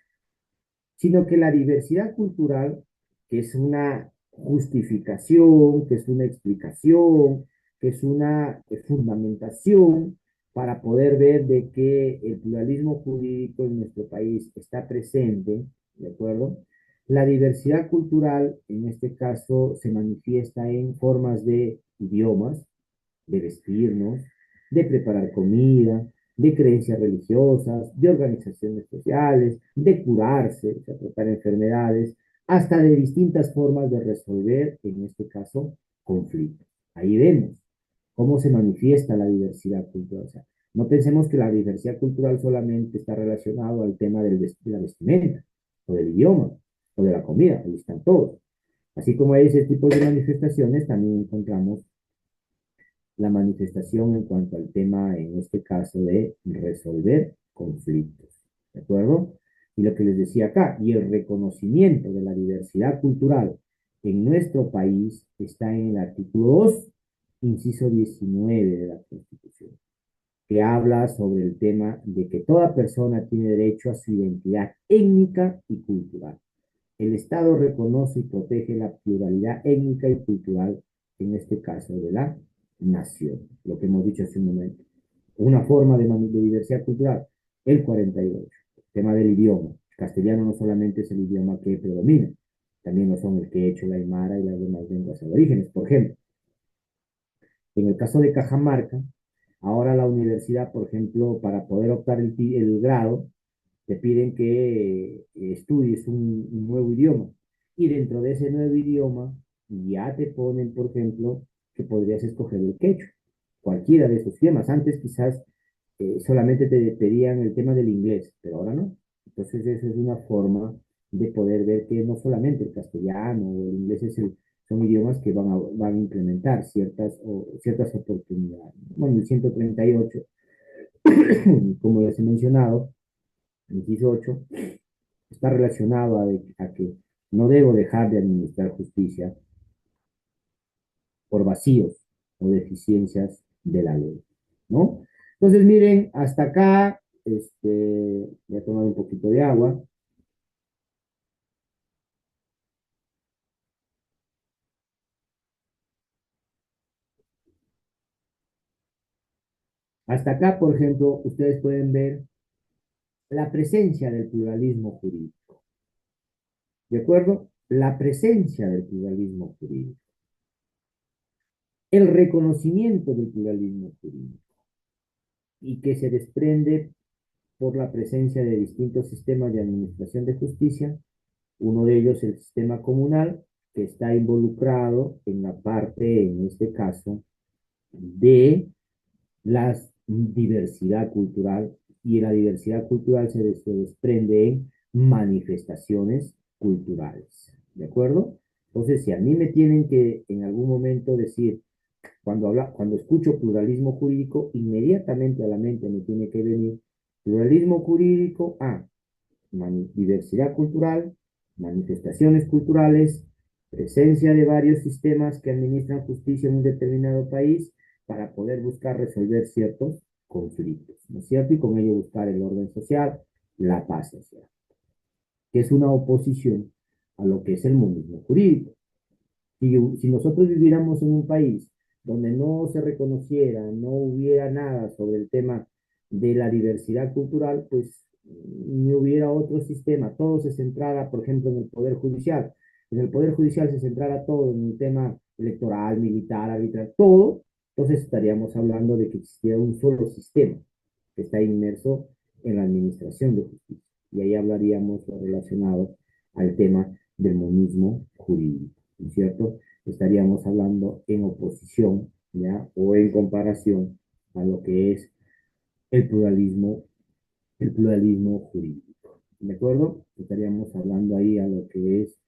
S4: sino que la diversidad cultural, que es una justificación, que es una explicación, que es una fundamentación para poder ver de que el pluralismo jurídico en nuestro país está presente, ¿de acuerdo? La diversidad cultural, en este caso, se manifiesta en formas de idiomas, de vestirnos, de preparar comida, de creencias religiosas, de organizaciones sociales, de curarse, de tratar enfermedades, hasta de distintas formas de resolver, en este caso, conflictos. Ahí vemos cómo se manifiesta la diversidad cultural. O sea, no pensemos que la diversidad cultural solamente está relacionado al tema de la vestimenta, o del idioma, o de la comida, ahí están todos. Así como hay ese tipo de manifestaciones, también encontramos la manifestación en cuanto al tema, en este caso, de resolver conflictos. ¿De acuerdo? Y lo que les decía acá, y el reconocimiento de la diversidad cultural en nuestro país está en el artículo 2, inciso 19 de la Constitución, que habla sobre el tema de que toda persona tiene derecho a su identidad étnica y cultural. El Estado reconoce y protege la pluralidad étnica y cultural, en este caso de la nación, lo que hemos dicho hace un momento. Una forma de diversidad cultural, el 48. El tema del idioma. El castellano no solamente es el idioma que predomina, también lo son el quechua, la aymara y las demás lenguas aborígenes. Por ejemplo, en el caso de Cajamarca, ahora la universidad, por ejemplo, para poder optar el grado, te piden que estudies un nuevo idioma. Y dentro de ese nuevo idioma, ya te ponen, por ejemplo, que podrías escoger el quechua, cualquiera de esos idiomas. Antes quizás solamente te pedían el tema del inglés, pero ahora no. Entonces, esa es una forma de poder ver que no solamente el castellano o el inglés son idiomas que van a implementar ciertas oportunidades. Bueno, el 138, como les he mencionado, el 18, está relacionado a que no debo dejar de administrar justicia por vacíos o deficiencias de la ley, ¿no? Entonces, miren, hasta acá, voy a tomar un poquito de agua. Hasta acá, por ejemplo, ustedes pueden ver la presencia del pluralismo jurídico, ¿de acuerdo? La presencia del pluralismo jurídico, el reconocimiento del pluralismo jurídico y que se desprende por la presencia de distintos sistemas de administración de justicia. Uno de ellos, el sistema comunal, que está involucrado en la parte, en este caso, de la diversidad cultural, y la diversidad cultural se desprende en manifestaciones culturales, ¿de acuerdo? Entonces, si a mí me tienen que en algún momento decir, cuando escucho pluralismo jurídico, inmediatamente a la mente me tiene que venir pluralismo jurídico a diversidad cultural, manifestaciones culturales, presencia de varios sistemas que administran justicia en un determinado país para poder buscar resolver ciertos conflictos, ¿no es cierto? Y con ello buscar el orden social, la paz social, que es una oposición a lo que es el monismo jurídico. Si nosotros viviéramos en un país donde no se reconociera, no hubiera nada sobre el tema de la diversidad cultural, pues ni hubiera otro sistema, todo se centrara, por ejemplo, en el Poder Judicial. En el Poder Judicial se centrara todo en el tema electoral, militar, arbitral, todo, entonces estaríamos hablando de que existiera un solo sistema que está inmerso en la administración de justicia. Y ahí hablaríamos lo relacionado al tema del monismo jurídico, ¿no es cierto? Estaríamos hablando en oposición, ¿ya? O en comparación a lo que es el pluralismo, el pluralismo jurídico, ¿de acuerdo? Estaríamos hablando ahí a lo que es,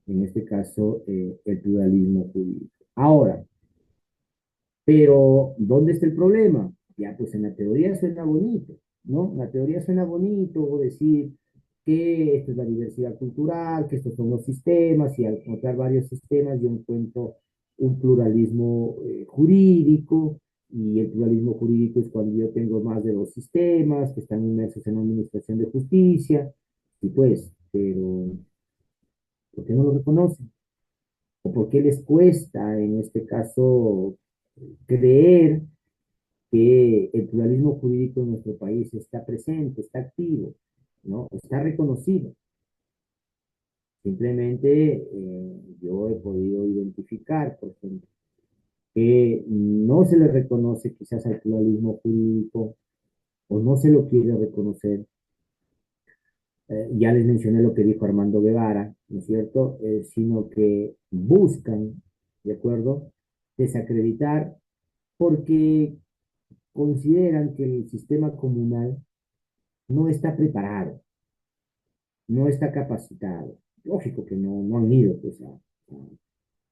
S4: en este caso, el pluralismo jurídico. Ahora, pero, ¿dónde está el problema? Ya, pues en la teoría suena bonito, ¿no? En la teoría suena bonito decir que esto es la diversidad cultural, que estos son los sistemas, y al encontrar varios sistemas yo encuentro un pluralismo jurídico, y el pluralismo jurídico es cuando yo tengo más de dos sistemas que están inmersos en la administración de justicia, y pues, pero ¿por qué no lo reconocen? ¿O por qué les cuesta, en este caso, creer que el pluralismo jurídico en nuestro país está presente, está activo, ¿no? Está reconocido? Simplemente yo he podido identificar, por ejemplo, que no se le reconoce quizás al pluralismo jurídico o no se lo quiere reconocer. Ya les mencioné lo que dijo Armando Guevara, ¿no es cierto? Sino que buscan, ¿de acuerdo?, desacreditar porque consideran que el sistema comunal no está preparado, no está capacitado. Lógico que no han ido, pues,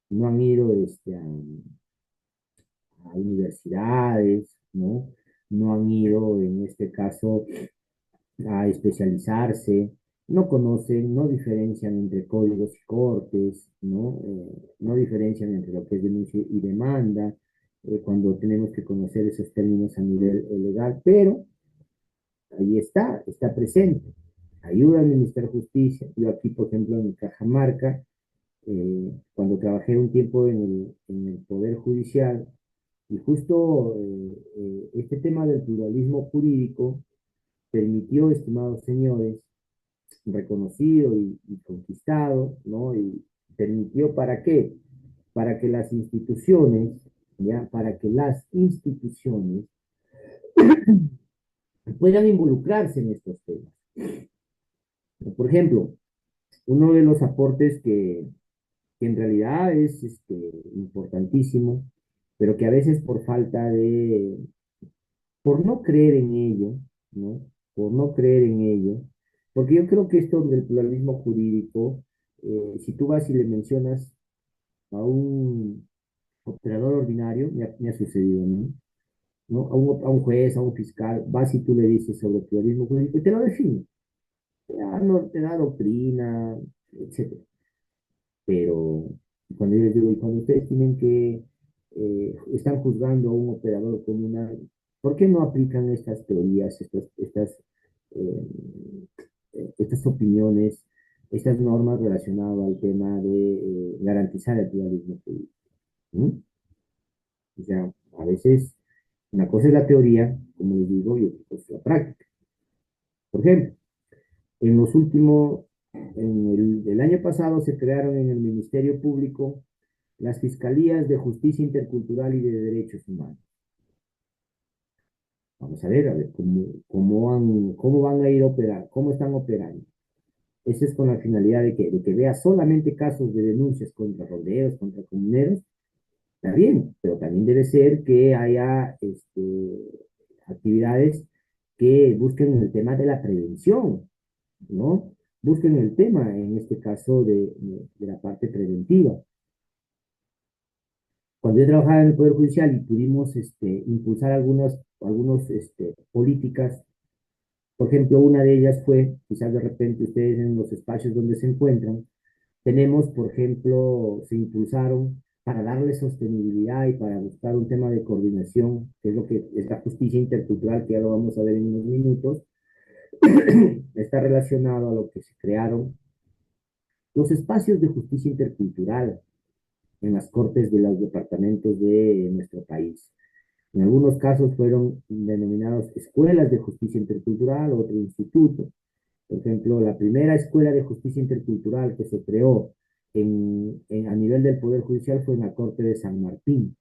S4: no han ido a universidades, ¿no? No han ido, en este caso, a especializarse no conocen, no diferencian entre códigos y cortes, ¿no? No diferencian entre lo que es denuncia y demanda, cuando tenemos que conocer esos términos a nivel legal, pero ahí está presente. Ayuda al Ministerio de Justicia. Yo aquí, por ejemplo, en Cajamarca, cuando trabajé un tiempo en el Poder Judicial, y justo este tema del pluralismo jurídico permitió, estimados señores, reconocido y conquistado, ¿no? Y permitió ¿para qué? Para que las instituciones, ¿ya? Para que las instituciones puedan involucrarse en estos temas. Por ejemplo, uno de los aportes que en realidad es importantísimo, pero que a veces por falta de, por no creer en ello, ¿no? Por no creer en ello, porque yo creo que esto del pluralismo jurídico, si tú vas y le mencionas a un operador ordinario, me ha sucedido a mí, ¿no? A un juez, a un fiscal, vas y tú le dices sobre pluralismo jurídico y te lo define, te da doctrina, etcétera. Pero cuando yo les digo, y cuando ustedes tienen que, están juzgando a un operador comunal, ¿por qué no aplican estas teorías, eh, estas opiniones, estas normas relacionadas al tema de garantizar el pluralismo público? ¿Mm? O sea, a veces una cosa es la teoría, como les digo, y otra cosa es la práctica. Por ejemplo, en los últimos, el año pasado se crearon en el Ministerio Público las Fiscalías de Justicia Intercultural y de Derechos Humanos. Vamos a ver cómo van a ir a operar, cómo están operando. Eso es con la finalidad de que vea solamente casos de denuncias contra ronderos, contra comuneros, está bien, pero también debe ser que haya actividades que busquen el tema de la prevención, ¿no? Busquen el tema, en este caso, de la parte preventiva. Cuando yo trabajaba en el Poder Judicial y pudimos impulsar algunas políticas, por ejemplo, una de ellas fue, quizás de repente ustedes en los espacios donde se encuentran, tenemos, por ejemplo, se impulsaron para darle sostenibilidad y para buscar un tema de coordinación, que es lo que es la justicia intercultural, que ya lo vamos a ver en unos minutos, está relacionado a lo que se crearon los espacios de justicia intercultural en las cortes de los departamentos de nuestro país. En algunos casos fueron denominados escuelas de justicia intercultural, otro instituto. Por ejemplo, la primera escuela de justicia intercultural que se creó a nivel del Poder Judicial fue en la Corte de San Martín.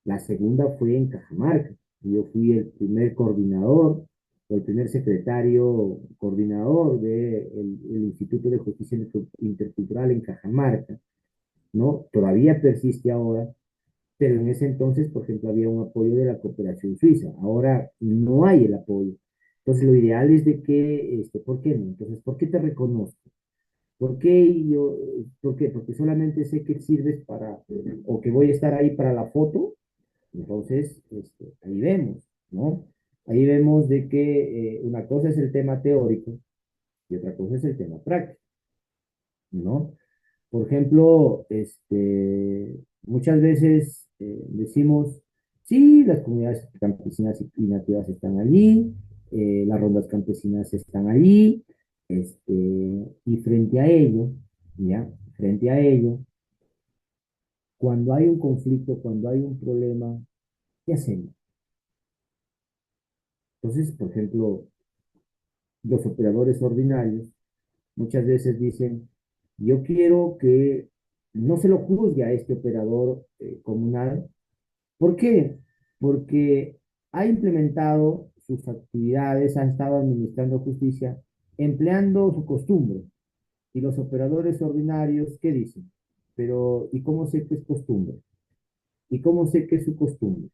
S4: La segunda fue en Cajamarca. Yo fui el primer coordinador o el primer secretario coordinador del Instituto de Justicia Intercultural en Cajamarca, ¿no? Todavía persiste ahora, pero en ese entonces, por ejemplo, había un apoyo de la cooperación suiza. Ahora no hay el apoyo. Entonces, lo ideal es de que, ¿por qué no? Entonces, ¿por qué te reconozco? ¿Por qué yo, por qué? Porque solamente sé que sirves para, o que voy a estar ahí para la foto. Entonces, ahí vemos, ¿no? Ahí vemos de que una cosa es el tema teórico y otra cosa es el tema práctico, ¿no? Por ejemplo, muchas veces decimos, sí, las comunidades campesinas y nativas están allí, las rondas campesinas están allí, y frente a ello, ¿ya? Frente a ello, cuando hay un conflicto, cuando hay un problema, ¿qué hacemos? Entonces, por ejemplo, los operadores ordinarios muchas veces dicen, yo quiero que no se lo juzgue a este operador comunal. ¿Por qué? Porque ha implementado sus actividades, ha estado administrando justicia, empleando su costumbre. Y los operadores ordinarios, ¿qué dicen? Pero, ¿y cómo sé que es costumbre? ¿Y cómo sé que es su costumbre?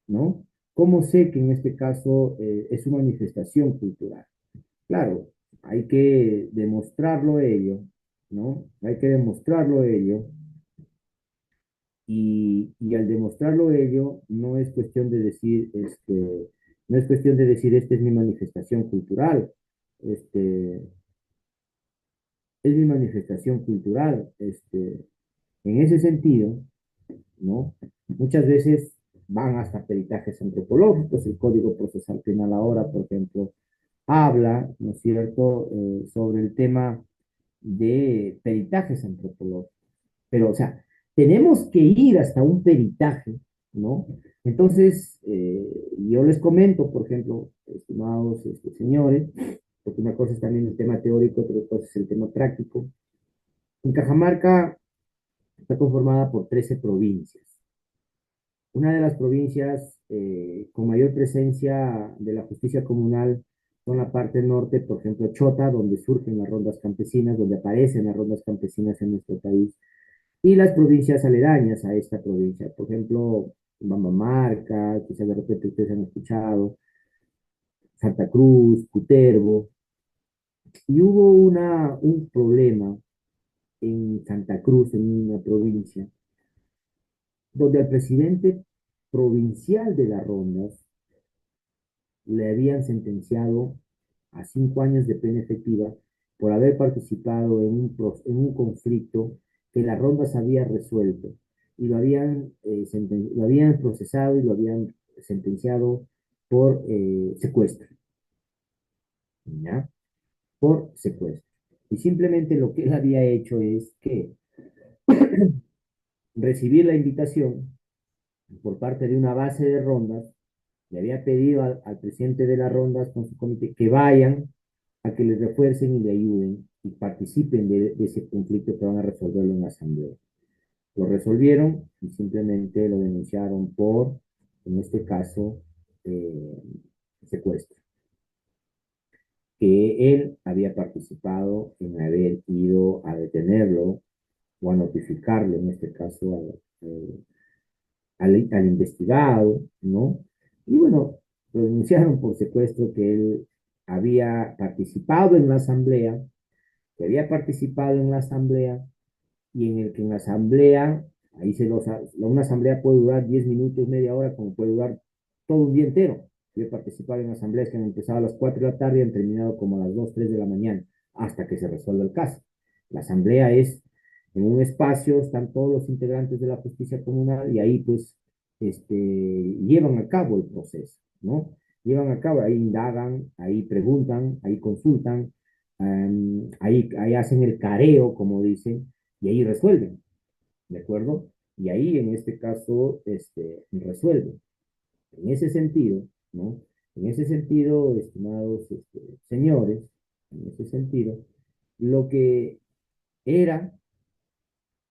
S4: ¿No? ¿Cómo sé que en este caso es su manifestación cultural? Claro, hay que demostrarlo ello, ¿no? Hay que demostrarlo ello. Y al demostrarlo ello, no es cuestión de decir, no es cuestión de decir, esta es mi manifestación cultural. Este, es mi manifestación cultural. En ese sentido, ¿no? Muchas veces van hasta peritajes antropológicos. El Código Procesal Penal ahora, por ejemplo, habla, ¿no es cierto?, sobre el tema de peritajes antropológicos. Pero, o sea, tenemos que ir hasta un peritaje, ¿no? Entonces, yo les comento, por ejemplo, estimados señores, porque una cosa es también el tema teórico, otra cosa es el tema práctico. En Cajamarca está conformada por 13 provincias. Una de las provincias con mayor presencia de la justicia comunal son la parte norte, por ejemplo, Chota, donde surgen las rondas campesinas, donde aparecen las rondas campesinas en nuestro país, y las provincias aledañas a esta provincia, por ejemplo, Bambamarca, quizás de repente ustedes han escuchado, Santa Cruz, Cutervo, y hubo un problema en Santa Cruz, en una provincia, donde al presidente provincial de las rondas le habían sentenciado a 5 años de pena efectiva por haber participado en un conflicto que las rondas había resuelto y lo habían procesado y lo habían sentenciado por secuestro, ¿ya? Por secuestro. Y simplemente lo que él había hecho es que recibir la invitación por parte de una base de rondas, le había pedido al presidente de las rondas con su comité que vayan a que les refuercen y le ayuden y participen de ese conflicto que van a resolverlo en la asamblea. Lo resolvieron y simplemente lo denunciaron por, en este caso, secuestro. Que él había participado en haber ido a detenerlo o a notificarlo, en este caso, al investigado, ¿no? Y bueno, lo denunciaron por secuestro, que él había participado en la asamblea, que había participado en la asamblea y en el que en la asamblea, una asamblea puede durar 10 minutos, media hora, como puede durar todo un día entero. Yo he participado en asambleas que han empezado a las 4 de la tarde y han terminado como a las 2, 3 de la mañana, hasta que se resuelva el caso. La asamblea es en un espacio, están todos los integrantes de la justicia comunal y ahí pues llevan a cabo el proceso, ¿no? Llevan a cabo, ahí indagan, ahí preguntan, ahí consultan, ahí hacen el careo, como dicen, y ahí resuelven, ¿de acuerdo? Y ahí en este caso resuelven. En ese sentido, ¿no? En ese sentido, estimados señores, en ese sentido, lo que era,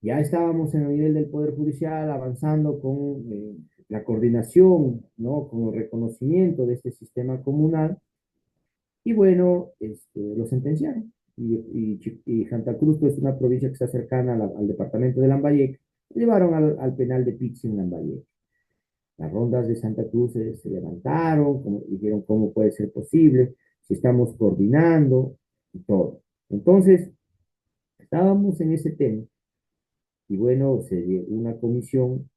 S4: ya estábamos en el nivel del Poder Judicial avanzando con la coordinación, ¿no? Con el reconocimiento de este sistema comunal, y bueno, lo sentenciaron. Y Santa Cruz, pues una provincia que está cercana al departamento de Lambayeque, llevaron al penal de Pixi en Lambayeque. Las rondas de Santa Cruz se levantaron, dijeron cómo puede ser posible, si estamos coordinando y todo. Entonces, estábamos en ese tema y bueno, se dio una comisión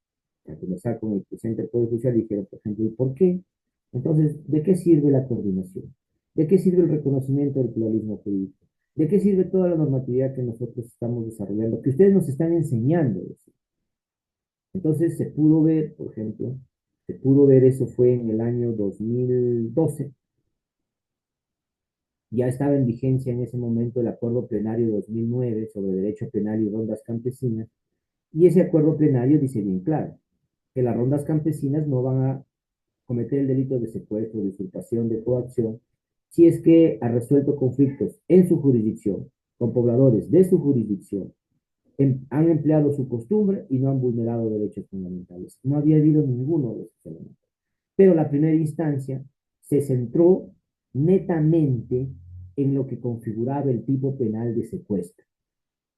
S4: a comenzar con el presidente del Poder Judicial y dijeron, por ejemplo, ¿y por qué? Entonces, ¿de qué sirve la coordinación? ¿De qué sirve el reconocimiento del pluralismo jurídico? ¿De qué sirve toda la normatividad que nosotros estamos desarrollando? Que ustedes nos están enseñando eso. Entonces se pudo ver, por ejemplo, eso fue en el año 2012, ya estaba en vigencia en ese momento el acuerdo plenario 2009 sobre derecho penal y rondas campesinas, y ese acuerdo plenario dice bien claro que las rondas campesinas no van a cometer el delito de secuestro, de usurpación, de coacción, si es que ha resuelto conflictos en su jurisdicción, con pobladores de su jurisdicción, han empleado su costumbre y no han vulnerado derechos fundamentales. No había habido ninguno de esos elementos. Pero la primera instancia se centró netamente en lo que configuraba el tipo penal de secuestro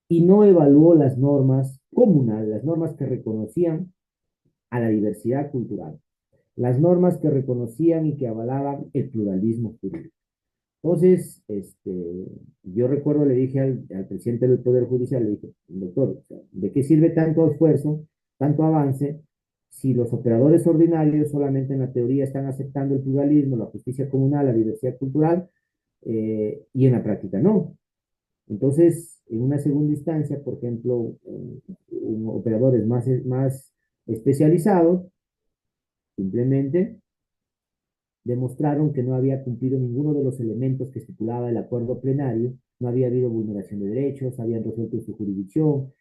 S4: y no evaluó las normas comunales, las normas que reconocían a la diversidad cultural, las normas que reconocían y que avalaban el pluralismo jurídico. Entonces, yo recuerdo, le dije al presidente del Poder Judicial, le dije, doctor, ¿de qué sirve tanto esfuerzo, tanto avance, si los operadores ordinarios solamente en la teoría están aceptando el pluralismo, la justicia comunal, la diversidad cultural, y en la práctica no? Entonces, En una segunda instancia, por ejemplo, operadores más especializados, simplemente demostraron que no había cumplido ninguno de los elementos que estipulaba el acuerdo plenario, no había habido vulneración de derechos, habían resuelto en su jurisdicción,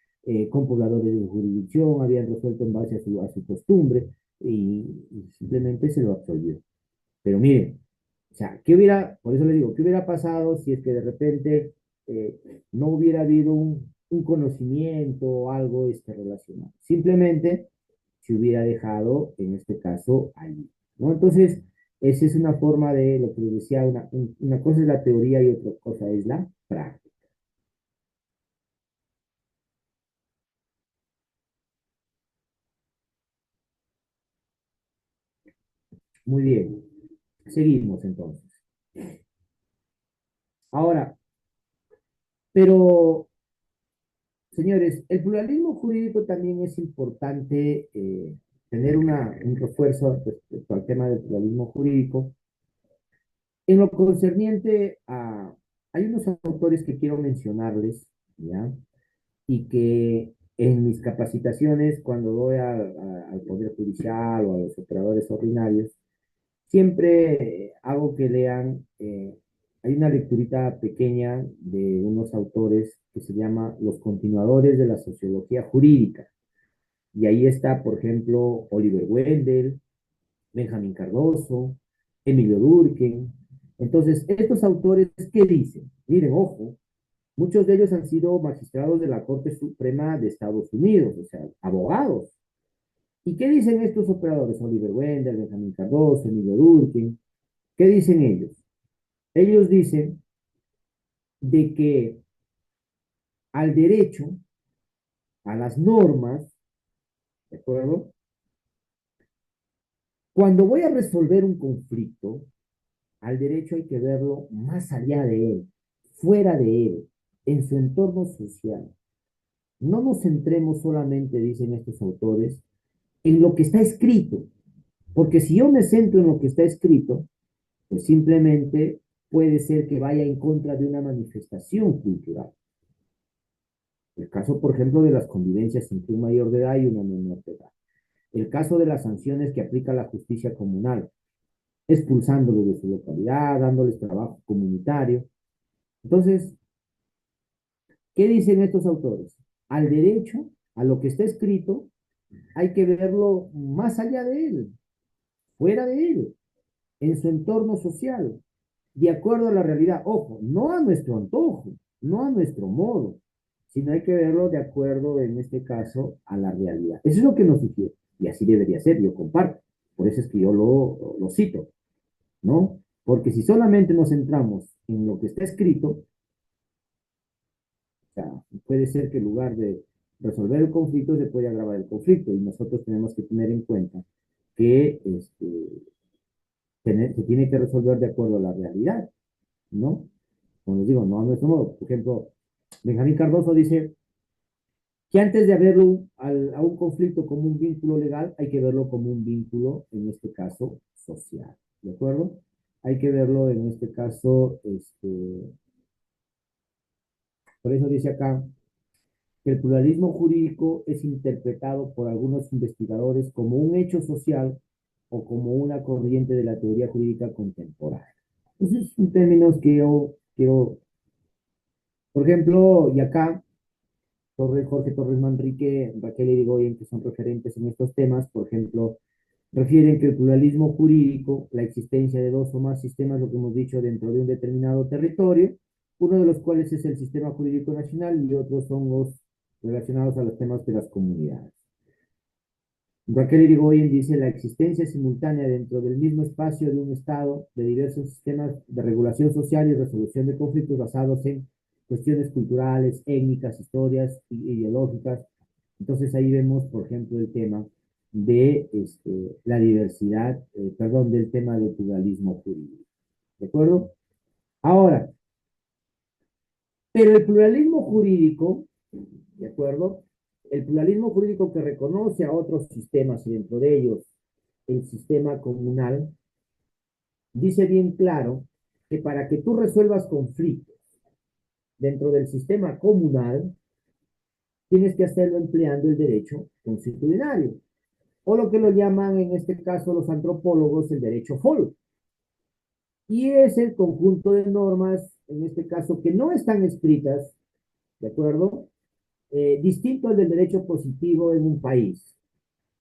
S4: con pobladores de su jurisdicción, habían resuelto en base a su costumbre, y simplemente se lo absolvió. Pero miren, o sea, por eso le digo, ¿qué hubiera pasado si es que de repente eh, no hubiera habido un conocimiento o algo relacionado? Simplemente se hubiera dejado, en este caso, allí, ¿no? Entonces, esa es una forma de lo que les decía, una cosa es la teoría y otra cosa es la práctica. Muy bien, seguimos entonces. Ahora, pero señores, el pluralismo jurídico también es importante tener un refuerzo respecto al tema del pluralismo jurídico. En lo concerniente a, hay unos autores que quiero mencionarles, ¿ya? Y que en mis capacitaciones, cuando voy al Poder Judicial o a los operadores ordinarios, siempre hago que lean, hay una lecturita pequeña de unos autores que se llama Los continuadores de la sociología jurídica. Y ahí está, por ejemplo, Oliver Wendell, Benjamín Cardoso, Emilio Durkheim. Entonces, estos autores, ¿qué dicen? Miren, ojo, muchos de ellos han sido magistrados de la Corte Suprema de Estados Unidos, o sea, abogados. ¿Y qué dicen estos operadores? Oliver Wendell, Benjamín Cardoso, Emilio Durkheim. ¿Qué dicen ellos? Ellos dicen de que al derecho, a las normas, ¿de acuerdo? Cuando voy a resolver un conflicto, al derecho hay que verlo más allá de él, fuera de él, en su entorno social. No nos centremos solamente, dicen estos autores, en lo que está escrito, porque si yo me centro en lo que está escrito, pues simplemente puede ser que vaya en contra de una manifestación cultural. El caso, por ejemplo, de las convivencias entre un mayor de edad y una menor de edad. El caso de las sanciones que aplica la justicia comunal, expulsándolos de su localidad, dándoles trabajo comunitario. Entonces, ¿qué dicen estos autores? Al derecho, a lo que está escrito, hay que verlo más allá de él, fuera de él, en su entorno social, de acuerdo a la realidad. Ojo, no a nuestro antojo, no a nuestro modo, sino hay que verlo de acuerdo, en este caso, a la realidad. Eso es lo que nos sugiere, y así debería ser, yo comparto. Por eso es que yo lo cito, ¿no? Porque si solamente nos centramos en lo que está escrito, o sea, puede ser que en lugar de resolver el conflicto se puede agravar el conflicto, y nosotros tenemos que tener en cuenta que se tiene que resolver de acuerdo a la realidad, ¿no? Como les digo, no a nuestro modo. Por ejemplo, Benjamín Cardoso dice que antes de verlo a un conflicto como un vínculo legal, hay que verlo como un vínculo, en este caso, social. ¿De acuerdo? Hay que verlo, en este caso, por eso dice acá que el pluralismo jurídico es interpretado por algunos investigadores como un hecho social o como una corriente de la teoría jurídica contemporánea. Esos son términos que yo quiero, por ejemplo, y acá Jorge Torres Manrique, Raquel Irigoyen, que son referentes en estos temas, por ejemplo, refieren que el pluralismo jurídico, la existencia de dos o más sistemas, lo que hemos dicho, dentro de un determinado territorio, uno de los cuales es el sistema jurídico nacional y otros son los relacionados a los temas de las comunidades. Raquel Irigoyen dice la existencia simultánea dentro del mismo espacio de un Estado de diversos sistemas de regulación social y resolución de conflictos basados en cuestiones culturales, étnicas, historias, ideológicas. Entonces ahí vemos, por ejemplo, el tema de la diversidad, perdón, del tema del pluralismo jurídico. ¿De acuerdo? Ahora, pero el pluralismo jurídico, ¿de acuerdo? El pluralismo jurídico que reconoce a otros sistemas y dentro de ellos el sistema comunal, dice bien claro que para que tú resuelvas conflictos dentro del sistema comunal, tienes que hacerlo empleando el derecho constitucionario, o lo que lo llaman en este caso los antropólogos el derecho folk. Y es el conjunto de normas, en este caso, que no están escritas, ¿de acuerdo? Distinto al del derecho positivo en un país,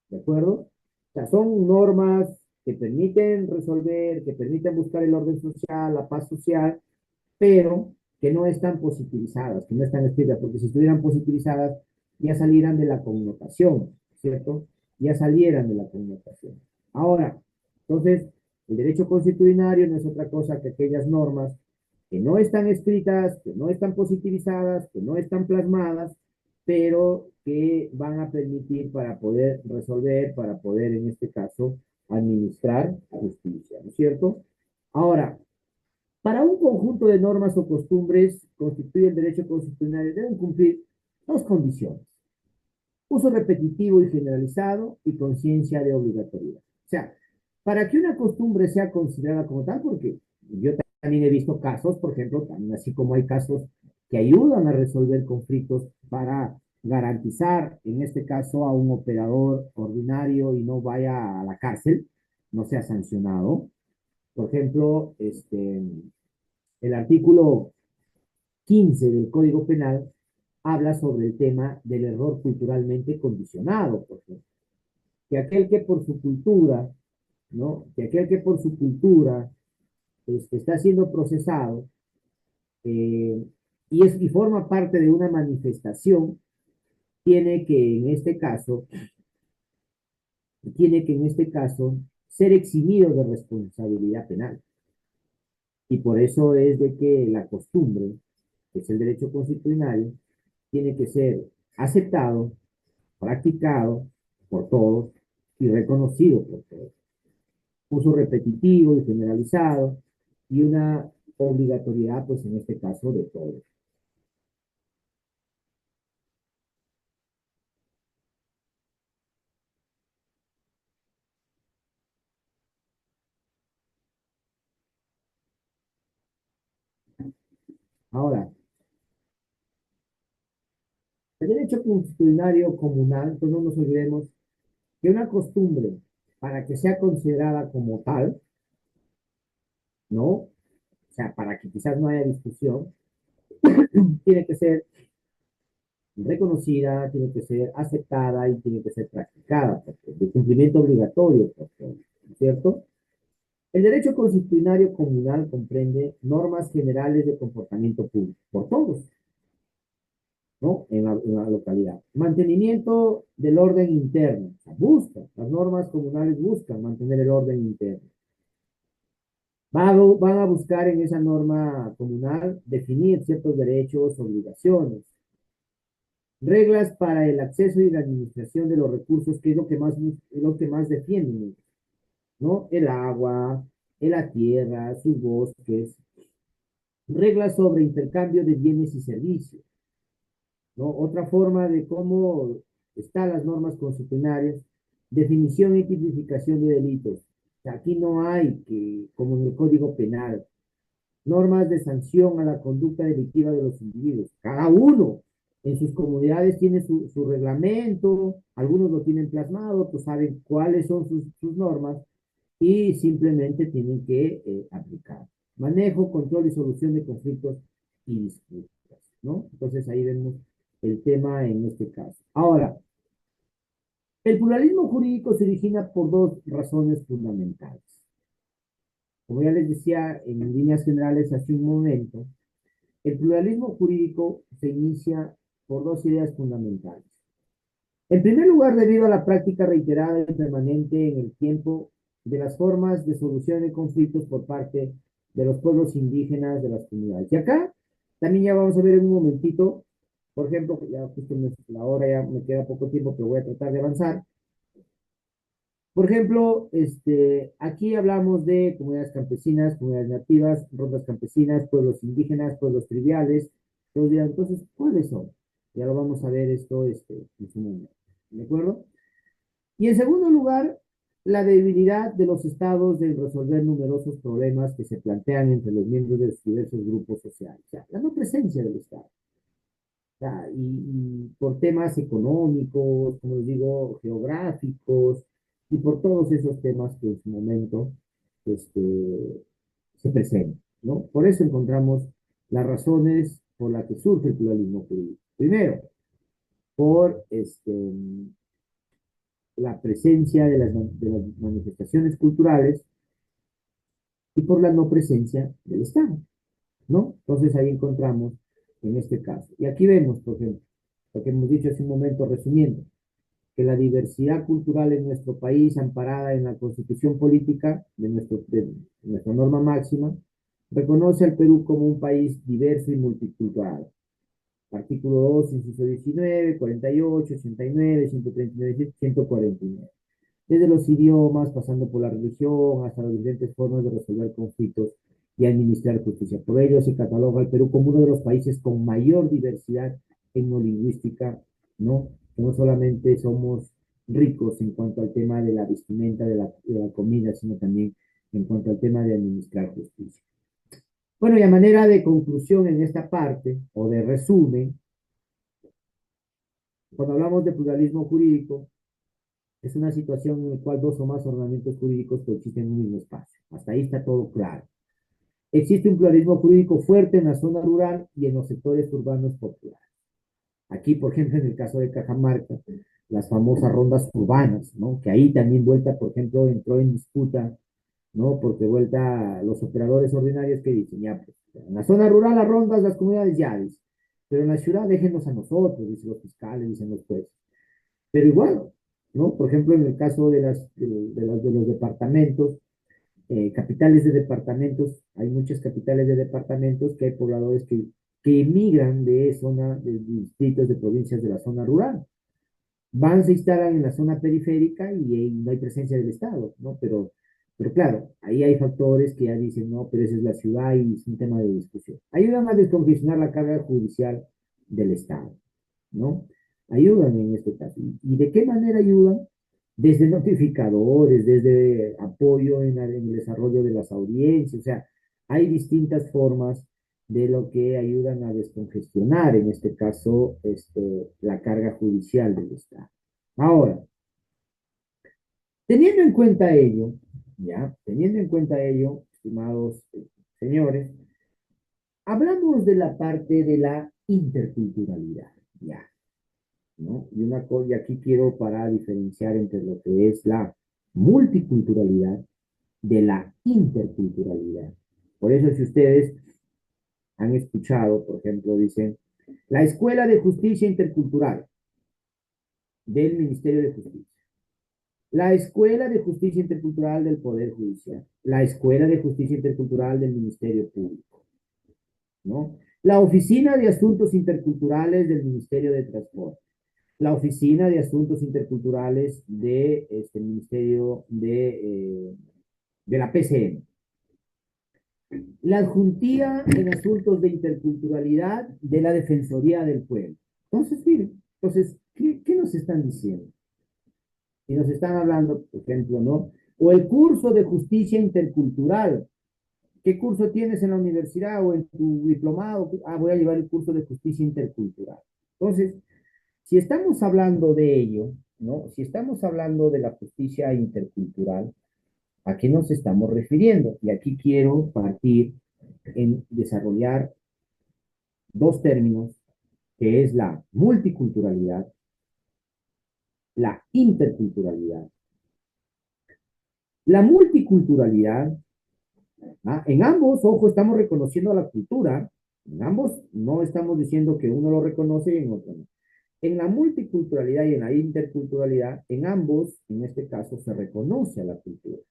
S4: ¿de acuerdo? O sea, son normas que permiten resolver, que permiten buscar el orden social, la paz social, pero que no están positivizadas, que no están escritas, porque si estuvieran positivizadas ya salieran de la connotación, ¿cierto? Ya salieran de la connotación. Ahora, entonces, el derecho constitucionario no es otra cosa que aquellas normas que no están escritas, que no están positivizadas, que no están plasmadas, pero que van a permitir para poder resolver, para poder, en este caso, administrar justicia, ¿no es cierto? Ahora, para un conjunto de normas o costumbres constituye el derecho constitucional deben cumplir dos condiciones: uso repetitivo y generalizado y conciencia de obligatoriedad. O sea, para que una costumbre sea considerada como tal, porque yo también he visto casos, por ejemplo, también así como hay casos que ayudan a resolver conflictos para garantizar, en este caso, a un operador ordinario y no vaya a la cárcel, no sea sancionado. Por ejemplo, el artículo 15 del Código Penal habla sobre el tema del error culturalmente condicionado, por ejemplo. Que aquel que por su cultura, ¿no? Que aquel que por su cultura está siendo procesado y forma parte de una manifestación, tiene que en este caso, tiene que en este caso ser eximido de responsabilidad penal. Y por eso es de que la costumbre, que es el derecho constitucional, tiene que ser aceptado, practicado por todos y reconocido por todos. Uso repetitivo y generalizado y una obligatoriedad, pues en este caso, de todos. Ahora, el derecho constitucionario comunal, pues no nos olvidemos que una costumbre, para que sea considerada como tal, ¿no? O sea, para que quizás no haya discusión, tiene que ser reconocida, tiene que ser aceptada y tiene que ser practicada, porque de cumplimiento obligatorio, porque, ¿cierto? El derecho constitucionario comunal comprende normas generales de comportamiento público, por todos, ¿no? En la localidad. Mantenimiento del orden interno, o sea, busca, las normas comunales buscan mantener el orden interno. Van a buscar en esa norma comunal definir ciertos derechos, obligaciones, reglas para el acceso y la administración de los recursos, que es lo que más defienden, ¿no? El agua, la tierra, sus bosques, reglas sobre intercambio de bienes y servicios, ¿no? Otra forma de cómo están las normas constitucionales, definición y tipificación de delitos. O sea, aquí no hay que, como en el Código Penal, normas de sanción a la conducta delictiva de los individuos. Cada uno en sus comunidades tiene su reglamento, algunos lo tienen plasmado, otros saben cuáles son sus normas y simplemente tienen que aplicar. Manejo, control y solución de conflictos y disputas, ¿no? Entonces ahí vemos el tema en este caso. Ahora, el pluralismo jurídico se origina por dos razones fundamentales. Como ya les decía en líneas generales hace un momento, el pluralismo jurídico se inicia por dos ideas fundamentales. En primer lugar, debido a la práctica reiterada y permanente en el tiempo de las formas de solución de conflictos por parte de los pueblos indígenas de las comunidades. Y acá también ya vamos a ver en un momentito, por ejemplo, ya justo la hora ya me queda poco tiempo, pero voy a tratar de avanzar. Por ejemplo, aquí hablamos de comunidades campesinas, comunidades nativas, rondas campesinas, pueblos indígenas, pueblos triviales. Entonces, ¿cuáles son? Ya lo vamos a ver esto en su momento. ¿De acuerdo? Y en segundo lugar, la debilidad de los estados de resolver numerosos problemas que se plantean entre los miembros de los diversos grupos sociales. O sea, la no presencia del Estado. O sea, y por temas económicos, como les digo, geográficos, y por todos esos temas que en su momento este, se presentan, ¿no? Por eso encontramos las razones por las que surge el pluralismo jurídico. Primero, por la presencia de las manifestaciones culturales y por la no presencia del Estado, ¿no? Entonces ahí encontramos en este caso. Y aquí vemos, por ejemplo, lo que hemos dicho hace un momento resumiendo, que la diversidad cultural en nuestro país, amparada en la Constitución Política de nuestra norma máxima, reconoce al Perú como un país diverso y multicultural. Artículo 2, inciso 19, 48, 89, 139, 149. Desde los idiomas, pasando por la religión, hasta las diferentes formas de resolver conflictos y administrar justicia. Por ello se cataloga al Perú como uno de los países con mayor diversidad etnolingüística, ¿no? Que no solamente somos ricos en cuanto al tema de la vestimenta, de la comida, sino también en cuanto al tema de administrar justicia. Bueno, y a manera de conclusión en esta parte, o de resumen, cuando hablamos de pluralismo jurídico, es una situación en la cual dos o más ordenamientos jurídicos coexisten en un mismo espacio. Hasta ahí está todo claro. Existe un pluralismo jurídico fuerte en la zona rural y en los sectores urbanos populares. Aquí, por ejemplo, en el caso de Cajamarca, las famosas rondas urbanas, ¿no? Que ahí también Vuelta, por ejemplo, entró en disputa, ¿no? Porque Vuelta, los operadores ordinarios que dicen, ya, pues, en la zona rural las rondas, las comunidades ya, dicen, pero en la ciudad déjenos a nosotros, dicen los fiscales, dicen los jueces. Pero igual, ¿no? Por ejemplo, en el caso de los departamentos, capitales de departamentos, hay muchas capitales de departamentos que hay pobladores que emigran de distritos, de provincias de la zona rural. Van, se instalan en la zona periférica y no hay presencia del Estado, ¿no? Pero claro, ahí hay factores que ya dicen, no, pero esa es la ciudad y es un tema de discusión. Ayudan a descongestionar la carga judicial del Estado, ¿no? Ayudan en este caso. ¿Y de qué manera ayudan? Desde notificadores, desde apoyo en el desarrollo de las audiencias, o sea, hay distintas formas de lo que ayudan a descongestionar, en este caso, la carga judicial del Estado. Ahora, teniendo en cuenta ello, ya, teniendo en cuenta ello, estimados señores, hablamos de la parte de la interculturalidad, ya, ¿no? Y aquí quiero para diferenciar entre lo que es la multiculturalidad de la interculturalidad. Por eso, si ustedes han escuchado, por ejemplo, dicen, la Escuela de Justicia Intercultural del Ministerio de Justicia, la Escuela de Justicia Intercultural del Poder Judicial, la Escuela de Justicia Intercultural del Ministerio Público, ¿no? La Oficina de Asuntos Interculturales del Ministerio de Transporte, la Oficina de Asuntos Interculturales de Ministerio de la PCM, la Adjuntía en Asuntos de Interculturalidad de la Defensoría del Pueblo. Entonces, miren, ¿qué nos están diciendo? Y nos están hablando, por ejemplo, ¿no? O el curso de justicia intercultural. ¿Qué curso tienes en la universidad o en tu diplomado? Ah, voy a llevar el curso de justicia intercultural. Entonces, si estamos hablando de ello, ¿no? Si estamos hablando de la justicia intercultural, ¿a qué nos estamos refiriendo? Y aquí quiero partir en desarrollar dos términos, que es la multiculturalidad, la interculturalidad. La multiculturalidad, ¿ah? En ambos, ojo, estamos reconociendo a la cultura, en ambos no estamos diciendo que uno lo reconoce y en otro no. En la multiculturalidad y en la interculturalidad, en ambos, en este caso, se reconoce a la cultura,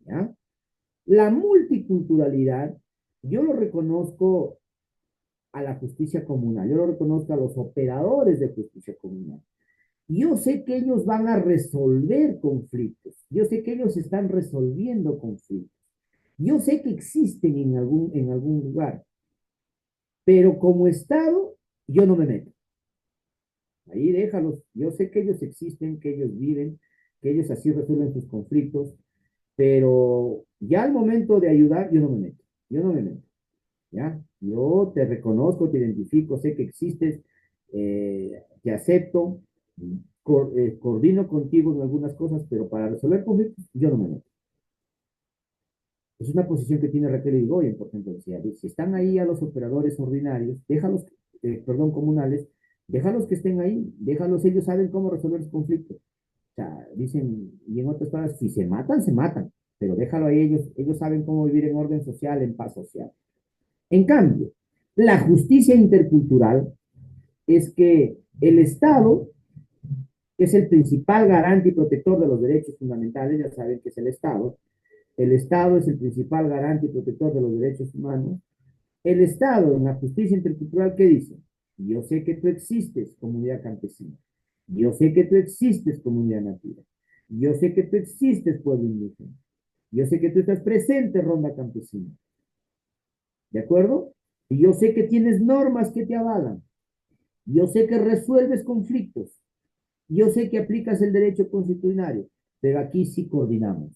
S4: ¿ya? La multiculturalidad, yo lo reconozco a la justicia comunal, yo lo reconozco a los operadores de justicia comunal. Yo sé que ellos van a resolver conflictos, yo sé que ellos están resolviendo conflictos, yo sé que existen en algún lugar, pero como Estado, yo no me meto. Ahí déjalos, yo sé que ellos existen, que ellos viven, que ellos así resuelven sus conflictos, pero ya al momento de ayudar, yo no me meto, yo no me meto, ¿ya? Yo te reconozco, te identifico, sé que existes, te acepto, coordino contigo en algunas cosas, pero para resolver conflictos, yo no me meto. Es una posición que tiene Raquel Irigoyen, por ejemplo. Si están ahí a los operadores ordinarios, déjalos, perdón, comunales, déjalos que estén ahí, déjalos, ellos saben cómo resolver los conflictos. O sea, dicen, y en otras palabras, si se matan, pero déjalo ahí, ellos saben cómo vivir en orden social, en paz social. En cambio, la justicia intercultural es que el Estado, que es el principal garante y protector de los derechos fundamentales, ya saben que es el Estado es el principal garante y protector de los derechos humanos. El Estado en la justicia intercultural, ¿qué dice? Yo sé que tú existes, comunidad campesina. Yo sé que tú existes, comunidad nativa. Yo sé que tú existes, pueblo indígena. Yo sé que tú estás presente, ronda campesina. ¿De acuerdo? Y yo sé que tienes normas que te avalan. Yo sé que resuelves conflictos. Yo sé que aplicas el derecho constitucional. Pero aquí sí coordinamos.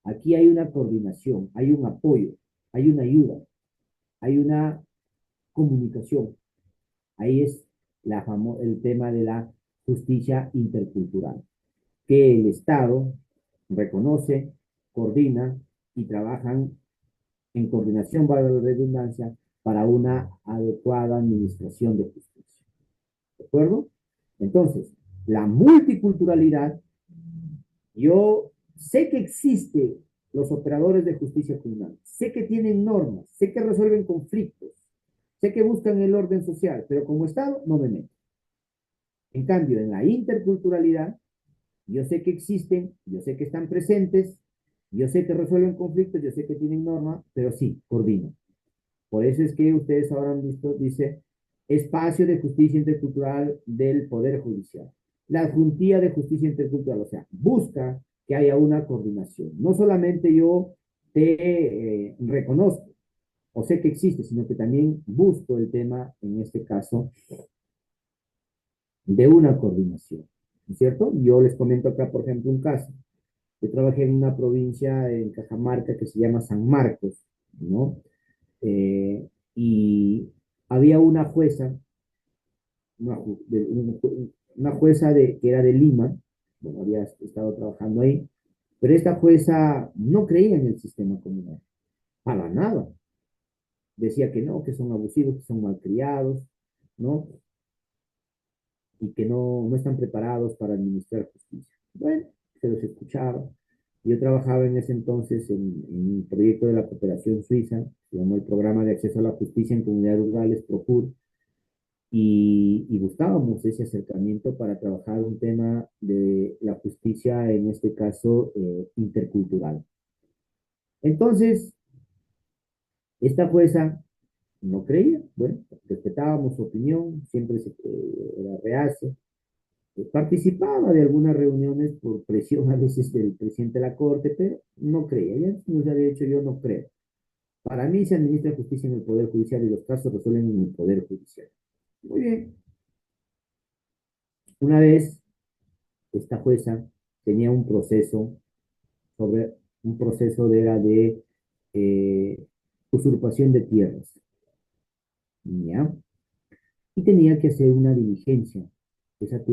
S4: Aquí hay una coordinación, hay un apoyo, hay una ayuda, hay una comunicación. Ahí es el tema de la justicia intercultural, que el Estado reconoce, coordina y trabajan en coordinación, valga la redundancia, para una adecuada administración de justicia. ¿De acuerdo? Entonces, la multiculturalidad, yo sé que existe los operadores de justicia criminal, sé que tienen normas, sé que resuelven conflictos, sé que buscan el orden social, pero como Estado no me meto. En cambio, en la interculturalidad, yo sé que existen, yo sé que están presentes, yo sé que resuelven conflictos, yo sé que tienen normas, pero sí, coordino. Por eso es que ustedes ahora han visto, dice, espacio de justicia intercultural del Poder Judicial. La Juntía de Justicia Intercultural, o sea, busca que haya una coordinación. No solamente yo te reconozco o sé que existe, sino que también busco el tema, en este caso, de una coordinación, ¿no es cierto? Yo les comento acá, por ejemplo, un caso. Yo trabajé en una provincia en Cajamarca que se llama San Marcos, ¿no? Y había una jueza, una, una jueza que era de Lima, bueno, había estado trabajando ahí, pero esta jueza no creía en el sistema comunal, para nada. Decía que no, que son abusivos, que son malcriados, ¿no? Y que no están preparados para administrar justicia. Bueno, se los escuchaba. Yo trabajaba en ese entonces en un proyecto de la cooperación suiza, se llamó el Programa de Acceso a la Justicia en Comunidades Rurales, PROCUR, y buscábamos ese acercamiento para trabajar un tema de la justicia, en este caso, intercultural. Entonces, esta jueza no creía, bueno, respetábamos su opinión, siempre era reacio, participaba de algunas reuniones por presión a veces del presidente de la Corte, pero no creía. Ya nos había dicho, yo no creo. Para mí se administra justicia en el Poder Judicial y los casos resuelven en el Poder Judicial. Muy bien. Una vez, esta jueza tenía un proceso un proceso era de usurpación de tierras. ¿Ya? Y tenía que hacer una diligencia. Esa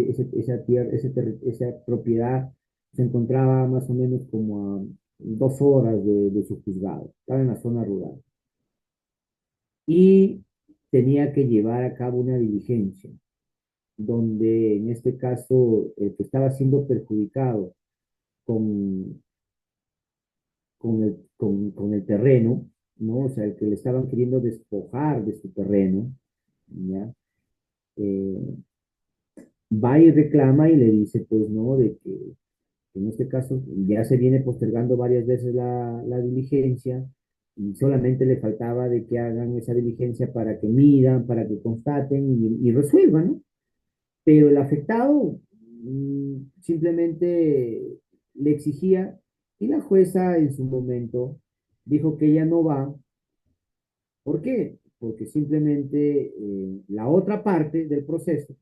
S4: propiedad se encontraba más o menos como a 2 horas de su juzgado. Estaba en la zona rural. Y tenía que llevar a cabo una diligencia, donde en este caso el que estaba siendo perjudicado con, con el terreno, ¿no? O sea, el que le estaban queriendo despojar de su terreno, ¿ya? Eh, Va y reclama y le dice, pues, ¿no? De que en este caso ya se viene postergando varias veces la diligencia y solamente le faltaba de que hagan esa diligencia para que midan, para que constaten y resuelvan, ¿no? Pero el afectado simplemente le exigía y la jueza en su momento dijo que ella no va. ¿Por qué? Porque simplemente la otra parte del proceso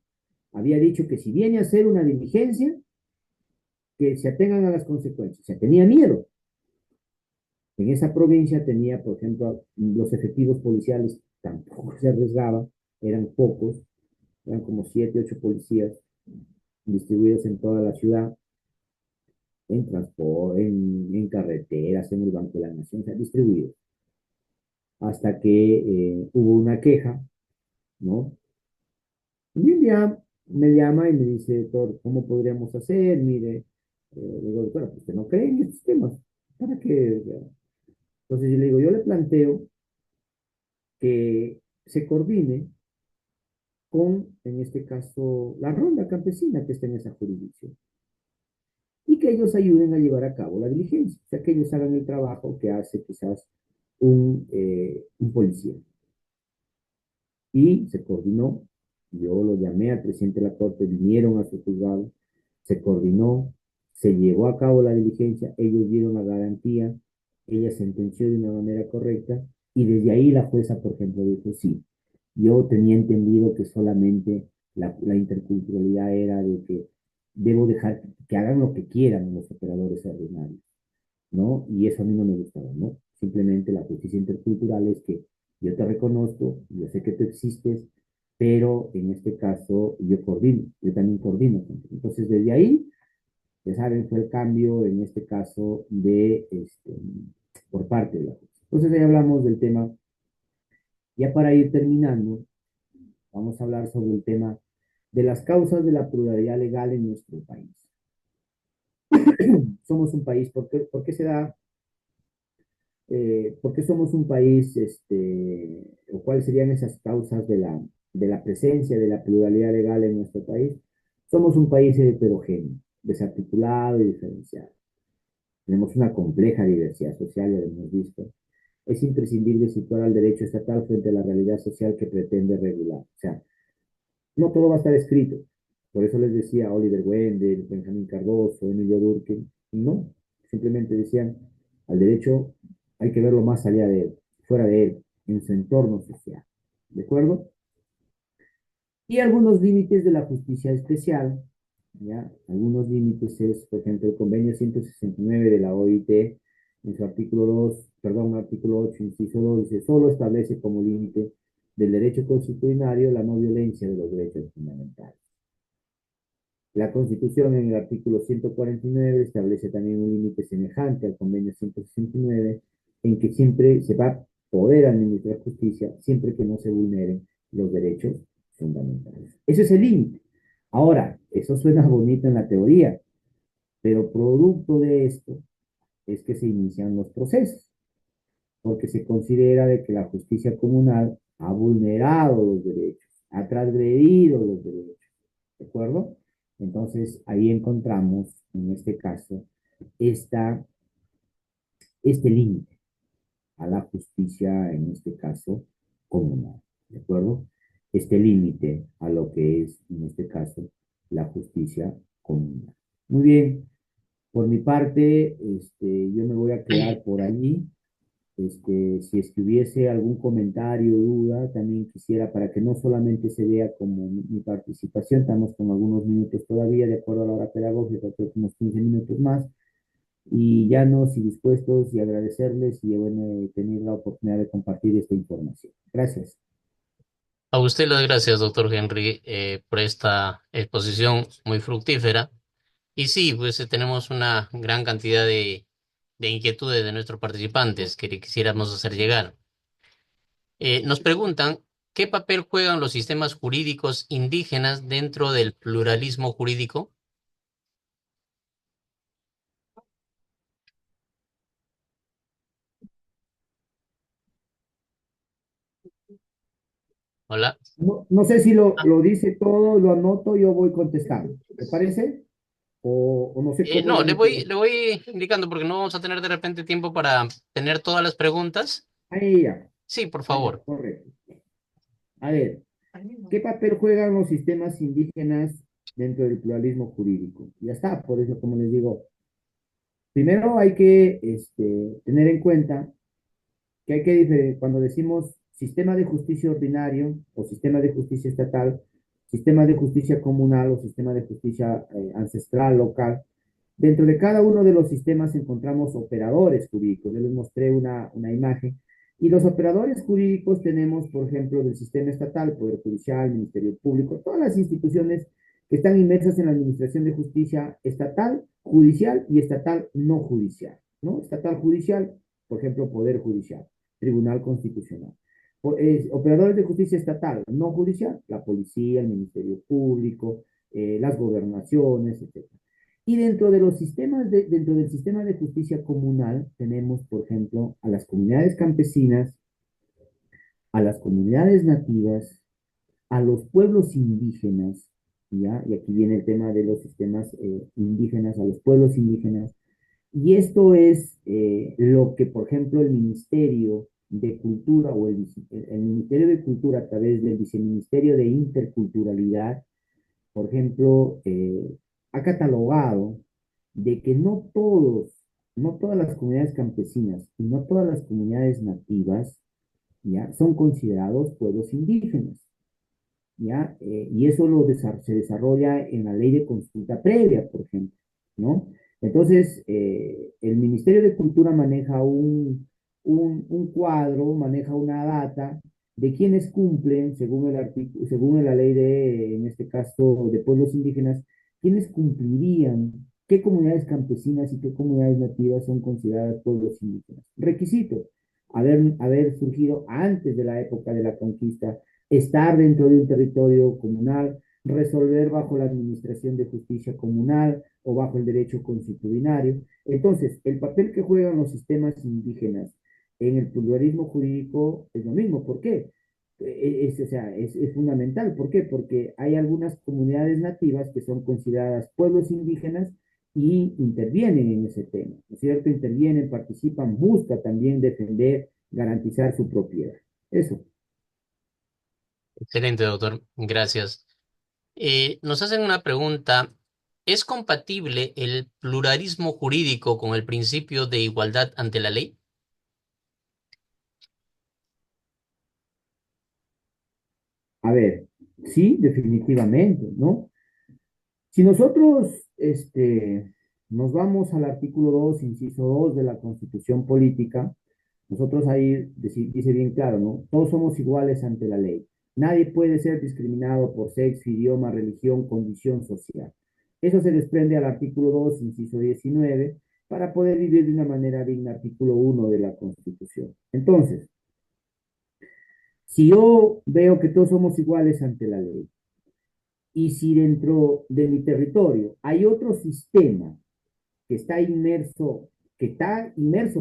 S4: había dicho que si viene a hacer una diligencia, que se atengan a las consecuencias. O sea, tenía miedo. En esa provincia tenía, por ejemplo, los efectivos policiales tampoco se arriesgaban, eran pocos, eran como 7, 8 policías distribuidos en toda la ciudad, en transporte, en carreteras, en el Banco de la Nación, o sea, distribuidos. Hasta que hubo una queja, ¿no? Y un día me llama y me dice, doctor, ¿cómo podríamos hacer? Mire, le digo, doctora, pues usted no cree en estos temas. ¿Para qué? O sea, entonces yo le digo, yo le planteo que se coordine con, en este caso, la ronda campesina que está en esa jurisdicción y que ellos ayuden a llevar a cabo la diligencia, o sea, que ellos hagan el trabajo que hace quizás un policía. Y se coordinó, yo lo llamé al presidente de la corte, vinieron a su juzgado, se coordinó, se llevó a cabo la diligencia, ellos dieron la garantía, ella sentenció de una manera correcta y desde ahí la jueza, por ejemplo, dijo sí. Yo tenía entendido que solamente la interculturalidad era de que debo dejar que hagan lo que quieran los operadores ordinarios, ¿no? Y eso a mí no me gustaba, ¿no? Simplemente la justicia intercultural es que yo te reconozco, yo sé que tú existes, pero en este caso yo coordino, yo también coordino. Entonces, desde ahí, ya saben, fue el cambio en este caso por parte de la justicia. Entonces, ahí hablamos del tema. Ya para ir terminando, vamos a hablar sobre el tema de las causas de la pluralidad legal en nuestro país. Somos un país, ¿por qué se da ¿por qué somos un país, o cuáles serían esas causas de la presencia de la pluralidad legal en nuestro país? Somos un país heterogéneo, desarticulado y diferenciado. Tenemos una compleja diversidad social, ya lo hemos visto. Es imprescindible situar al derecho estatal frente a la realidad social que pretende regular. O sea, no todo va a estar escrito. Por eso les decía Oliver Wendell, Benjamín Cardoso, Emilio Durkheim. No, simplemente decían, al derecho hay que verlo más allá de él, fuera de él, en su entorno social. ¿De acuerdo? Y algunos límites de la justicia especial, ¿ya? Algunos límites es, por ejemplo, el convenio 169 de la OIT, en su artículo 2, perdón, artículo 8, inciso 2, dice, solo establece como límite del derecho constitucional la no violencia de los derechos fundamentales. La Constitución en el artículo 149 establece también un límite semejante al convenio 169, en que siempre se va a poder administrar justicia siempre que no se vulneren los derechos fundamentales. Ese es el límite. Ahora, eso suena bonito en la teoría, pero producto de esto es que se inician los procesos, porque se considera de que la justicia comunal ha vulnerado los derechos, ha transgredido los derechos, ¿de acuerdo? Entonces, ahí encontramos, en este caso, esta, este límite a la justicia, en este caso, comunal, ¿de acuerdo? Este límite a lo que es, en este caso, la justicia comunal. Muy bien, por mi parte, yo me voy a quedar por allí. Si es que hubiese algún comentario, duda, también quisiera para que no solamente se vea como mi participación, estamos con algunos minutos todavía, de acuerdo a la hora pedagógica, creo que unos 15 minutos más, y ya nos y dispuestos y agradecerles y bueno, tener la oportunidad de compartir esta información. Gracias.
S1: A usted las gracias, doctor Henry, por esta exposición muy fructífera. Y sí, pues tenemos una gran cantidad de inquietudes de nuestros participantes que le quisiéramos hacer llegar. Nos preguntan, ¿qué papel juegan los sistemas jurídicos indígenas dentro del pluralismo jurídico? Hola.
S4: No sé si
S1: Ah,
S4: lo dice todo, lo anoto, yo voy contestando. ¿Te parece? O no sé cómo
S1: no,
S4: lo mejor.
S1: le voy indicando porque no vamos a tener de repente tiempo para tener todas las preguntas.
S4: Ahí ya,
S1: Sí, por
S4: ahí ya,
S1: favor.
S4: correcto. A ver, ¿qué papel juegan los sistemas indígenas dentro del pluralismo jurídico? Ya está, por eso, como les digo, primero hay que tener en cuenta que cuando decimos sistema de justicia ordinario o sistema de justicia estatal, sistema de justicia comunal o sistema de justicia ancestral, local, Dentro de cada uno de los sistemas encontramos operadores jurídicos. Yo les mostré una imagen. Y los operadores jurídicos tenemos, por ejemplo, del sistema estatal, Poder Judicial, Ministerio Público, todas las instituciones que están inmersas en la administración de justicia estatal, judicial y estatal no judicial, ¿no? Estatal judicial, por ejemplo, Poder Judicial, Tribunal Constitucional. Operadores de justicia estatal, no judicial, la policía, el Ministerio Público, las gobernaciones, etc. Y dentro del sistema de justicia comunal tenemos, por ejemplo, a las comunidades campesinas, a las comunidades nativas, a los pueblos indígenas, ¿ya? Y aquí viene el tema de los sistemas indígenas, a los pueblos indígenas. Y esto es lo que, por ejemplo, el Ministerio de Cultura o el Ministerio de Cultura a través del Viceministerio de Interculturalidad, por ejemplo, ha catalogado de que no todas las comunidades campesinas y no todas las comunidades nativas, ¿ya? Son considerados pueblos indígenas, ¿ya? Y eso se desarrolla en la ley de consulta previa, por ejemplo, ¿no? Entonces, el Ministerio de Cultura maneja un cuadro, maneja una data de quienes cumplen, según la ley de, en este caso, de pueblos indígenas, quienes cumplirían, qué comunidades campesinas y qué comunidades nativas son consideradas pueblos indígenas. Requisito, haber surgido antes de la época de la conquista, estar dentro de un territorio comunal, resolver bajo la administración de justicia comunal o bajo el derecho consuetudinario. Entonces, el papel que juegan los sistemas indígenas en el pluralismo jurídico es lo mismo. ¿Por qué? O sea, es fundamental. ¿Por qué? Porque hay algunas comunidades nativas que son consideradas pueblos indígenas y intervienen en ese tema, ¿no es cierto? Intervienen, participan, buscan también defender, garantizar su propiedad. Eso.
S1: Excelente, doctor. Gracias. Nos hacen una pregunta. ¿Es compatible el pluralismo jurídico con el principio de igualdad ante la ley?
S4: A ver, sí, definitivamente, ¿no? Si nosotros nos vamos al artículo 2 inciso 2 de la Constitución Política, nosotros ahí dice bien claro, ¿no? Todos somos iguales ante la ley. Nadie puede ser discriminado por sexo, idioma, religión, condición social. Eso se desprende al artículo 2 inciso 19, para poder vivir de una manera digna, artículo 1 de la Constitución. Entonces, si yo veo que todos somos iguales ante la ley, y si dentro de mi territorio hay otro sistema que está inmerso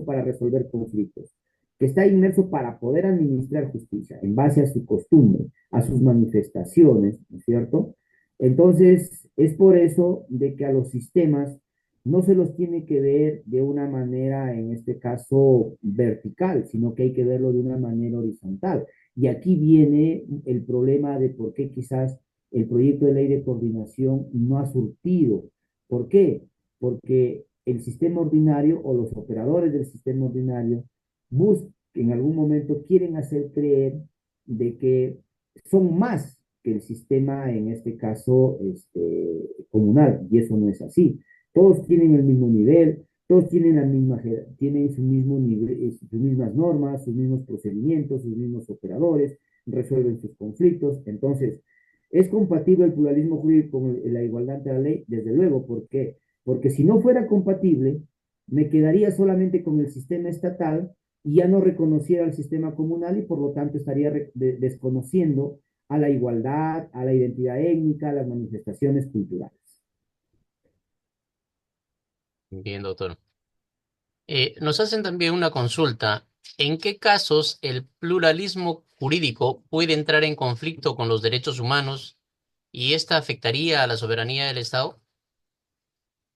S4: para resolver conflictos, que está inmerso para poder administrar justicia en base a su costumbre, a sus manifestaciones, ¿no es cierto? Entonces, es por eso de que a los sistemas no se los tiene que ver de una manera, en este caso, vertical, sino que hay que verlo de una manera horizontal. Y aquí viene el problema de por qué quizás el proyecto de ley de coordinación no ha surtido. ¿Por qué? Porque el sistema ordinario o los operadores del sistema ordinario en algún momento quieren hacer creer de que son más que el sistema, en este caso, comunal, y eso no es así. Todos tienen el mismo nivel, todos tienen tienen su mismo nivel, sus mismas normas, sus mismos procedimientos, sus mismos operadores, resuelven sus conflictos. Entonces, ¿es compatible el pluralismo jurídico con la igualdad ante la ley? Desde luego. ¿Por qué? Porque si no fuera compatible, me quedaría solamente con el sistema estatal y ya no reconociera el sistema comunal y por lo tanto estaría desconociendo a la igualdad, a la identidad étnica, a las manifestaciones culturales.
S1: Bien, doctor. Nos hacen también una consulta. ¿En qué casos el pluralismo jurídico puede entrar en conflicto con los derechos humanos y esta afectaría a la soberanía del Estado?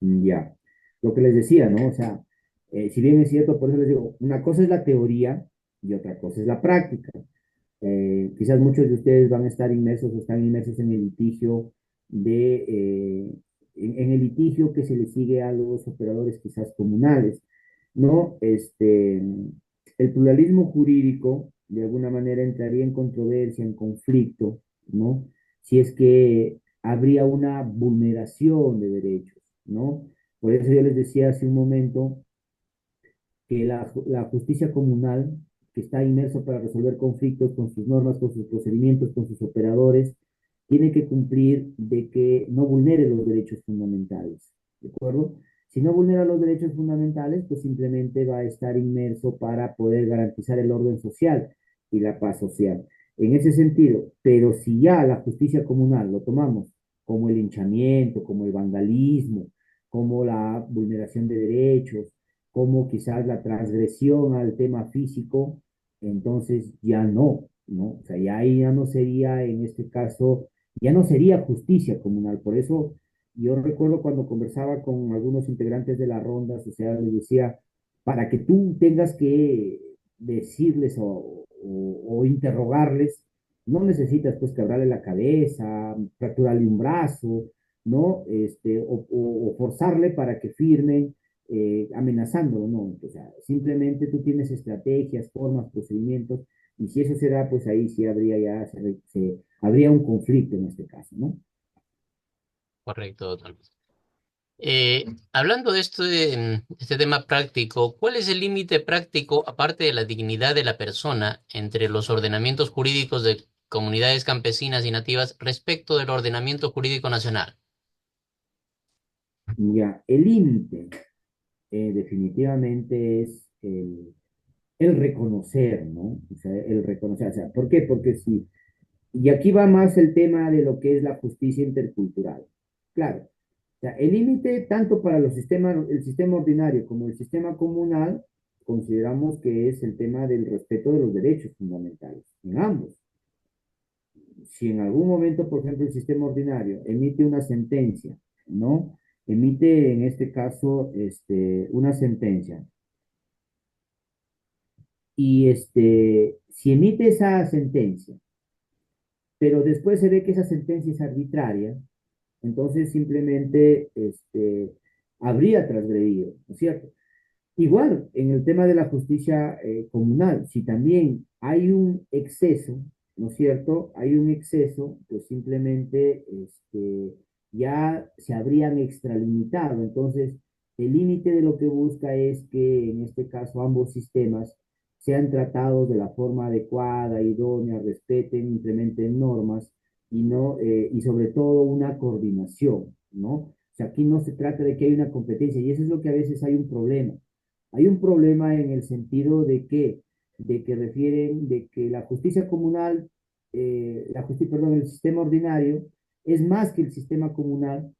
S4: Ya, lo que les decía, ¿no? O sea, si bien es cierto, por eso les digo, una cosa es la teoría y otra cosa es la práctica. Quizás muchos de ustedes van a estar inmersos o están inmersos en el litigio en el litigio que se le sigue a los operadores quizás comunales, ¿no? El pluralismo jurídico de alguna manera entraría en controversia, en conflicto, ¿no? Si es que habría una vulneración de derechos, ¿no? Por eso yo les decía hace un momento que la justicia comunal, que está inmerso para resolver conflictos con sus normas, con sus procedimientos, con sus operadores, tiene que cumplir de que no vulnere los derechos fundamentales, ¿de acuerdo? Si no vulnera los derechos fundamentales, pues simplemente va a estar inmerso para poder garantizar el orden social y la paz social. En ese sentido, pero si ya la justicia comunal lo tomamos como el linchamiento, como el vandalismo, como la vulneración de derechos, como quizás la transgresión al tema físico, entonces ya no, ¿no? O sea, ya ahí ya no sería, en este caso, ya no sería justicia comunal. Por eso yo recuerdo cuando conversaba con algunos integrantes de la ronda social, les decía, para que tú tengas que decirles o interrogarles, no necesitas pues quebrarle la cabeza, fracturarle un brazo, ¿no? O forzarle para que firmen amenazándolo, no. O sea, simplemente tú tienes estrategias, formas, procedimientos, y si eso se da, pues ahí sí habría ya, habría un conflicto en este caso, ¿no?
S1: Correcto, doctor. Hablando de este tema práctico, ¿cuál es el límite práctico, aparte de la dignidad de la persona, entre los ordenamientos jurídicos de comunidades campesinas y nativas respecto del ordenamiento jurídico nacional?
S4: Ya, el límite definitivamente es el reconocer, ¿no? O sea, el reconocer, o sea, ¿por qué? Porque si, y aquí va más el tema de lo que es la justicia intercultural. Claro, o sea, el límite tanto para los sistemas, el sistema ordinario como el sistema comunal, consideramos que es el tema del respeto de los derechos fundamentales, en ambos. Si en algún momento, por ejemplo, el sistema ordinario emite una sentencia, ¿no? Emite en este caso una sentencia y si emite esa sentencia, pero después se ve que esa sentencia es arbitraria, entonces simplemente habría transgredido, ¿no es cierto? Igual, en el tema de la justicia comunal, si también hay un exceso, ¿no es cierto? Hay un exceso, pues simplemente ya se habrían extralimitado. Entonces, el límite de lo que busca es que en este caso ambos sistemas sean tratados de la forma adecuada, idónea, respeten, implementen normas y no y sobre todo una coordinación, ¿no? O sea, aquí no se trata de que hay una competencia y eso es lo que a veces hay un problema. Hay un problema en el sentido de que refieren de que la justicia comunal, perdón, el sistema ordinario es más que el sistema comunal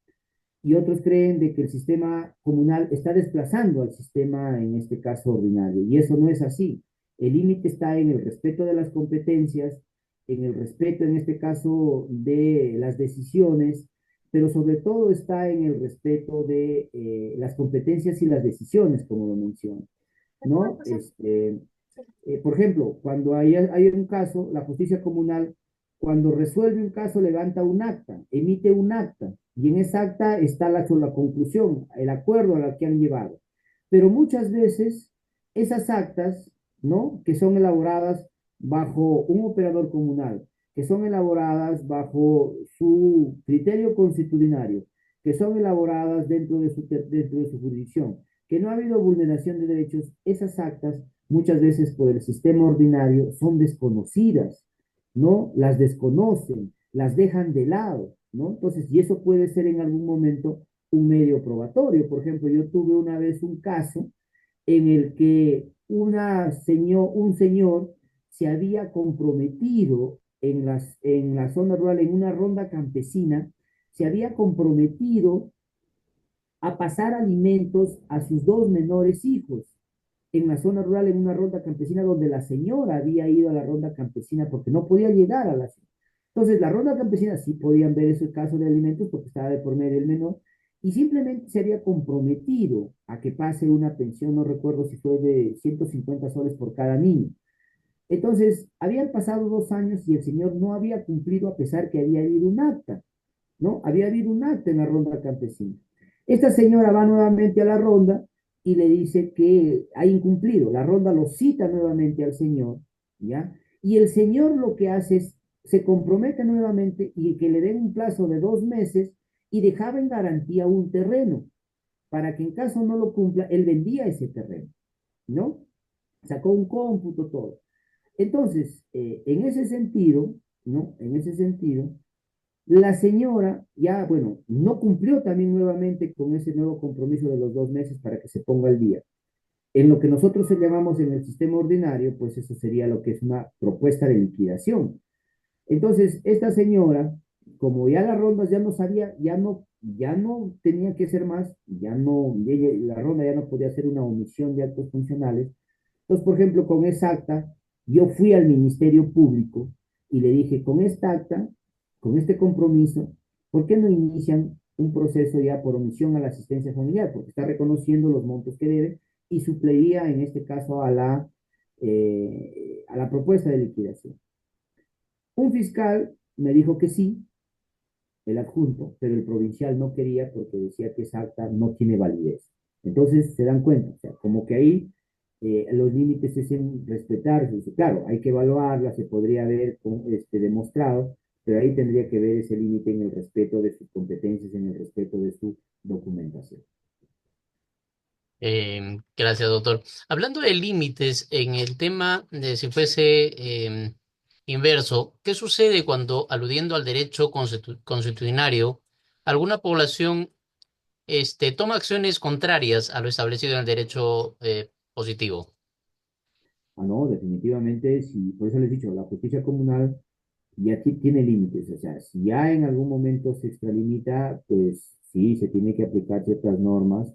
S4: y otros creen de que el sistema comunal está desplazando al sistema, en este caso, ordinario. Y eso no es así. El límite está en el respeto de las competencias, en el respeto, en este caso, de las decisiones, pero sobre todo está en el respeto de las competencias y las decisiones, como lo menciono, ¿no? Por ejemplo, cuando hay un caso, la justicia comunal, cuando resuelve un caso, levanta un acta, emite un acta, y en esa acta está la conclusión, el acuerdo a la que han llevado. Pero muchas veces esas actas, ¿no? Que son elaboradas bajo un operador comunal, que son elaboradas bajo su criterio constitucionario, que son elaboradas dentro de su jurisdicción, que no ha habido vulneración de derechos, esas actas muchas veces por el sistema ordinario son desconocidas, ¿no? Las desconocen, las dejan de lado, ¿no? Entonces, y eso puede ser en algún momento un medio probatorio. Por ejemplo, yo tuve una vez un caso en el que un señor se había comprometido en la zona rural, en una ronda campesina, se había comprometido a pasar alimentos a sus dos menores hijos en la zona rural, en una ronda campesina donde la señora había ido a la ronda campesina porque no podía llegar a la ciudad. Entonces, la ronda campesina sí podían ver ese caso de alimentos porque estaba de por medio el menor y simplemente se había comprometido a que pase una pensión, no recuerdo si fue de 150 soles por cada niño. Entonces, habían pasado 2 años y el señor no había cumplido a pesar que había habido un acta, ¿no? Había habido un acta en la ronda campesina. Esta señora va nuevamente a la ronda y le dice que ha incumplido. La ronda lo cita nuevamente al señor, ¿ya? Y el señor lo que hace es, se compromete nuevamente y que le den un plazo de 2 meses y dejaba en garantía un terreno para que en caso no lo cumpla, él vendía ese terreno, ¿no? Sacó un cómputo, todo. Entonces, en ese sentido, ¿no? En ese sentido, la señora ya, bueno, no cumplió también nuevamente con ese nuevo compromiso de los 2 meses para que se ponga al día. En lo que nosotros llamamos en el sistema ordinario, pues eso sería lo que es una propuesta de liquidación. Entonces, esta señora, como ya las rondas ya no sabía, ya no tenía que ser más, ya no, la ronda ya no podía ser una omisión de actos funcionales. Entonces, por ejemplo, con esa acta, yo fui al Ministerio Público y le dije, con esta acta, con este compromiso, ¿por qué no inician un proceso ya por omisión a la asistencia familiar? Porque está reconociendo los montos que debe y suplería en este caso a la propuesta de liquidación. Un fiscal me dijo que sí, el adjunto, pero el provincial no quería porque decía que esa acta no tiene validez. Entonces se dan cuenta, o sea, como que ahí los límites es en respetarse. Dice, claro, hay que evaluarla, se podría haber demostrado, pero ahí tendría que ver ese límite en el respeto de sus competencias, en el respeto de su documentación.
S1: Gracias, doctor. Hablando de límites, en el tema de si fuese inverso, ¿qué sucede cuando, aludiendo al derecho constitucionario, alguna población toma acciones contrarias a lo establecido en el derecho positivo?
S4: Ah, no, definitivamente, sí, por eso les he dicho, la justicia comunal ya tiene límites, o sea, si ya en algún momento se extralimita, pues sí, se tiene que aplicar ciertas normas,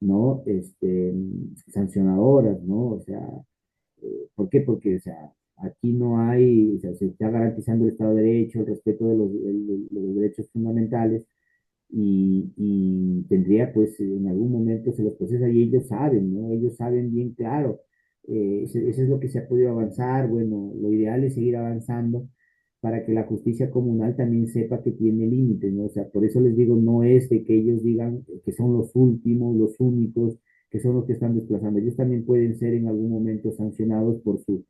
S4: ¿no? Sancionadoras, ¿no? O sea, ¿por qué? Porque, o sea, aquí no hay, o sea, se está garantizando el Estado de Derecho, el respeto de los derechos fundamentales, y tendría, pues, en algún momento se los procesa y ellos saben, ¿no? Ellos saben bien claro, eso es lo que se ha podido avanzar. Bueno, lo ideal es seguir avanzando para que la justicia comunal también sepa que tiene límites, ¿no? O sea, por eso les digo, no es de que ellos digan que son los últimos, los únicos, que son los que están desplazando. Ellos también pueden ser en algún momento sancionados por su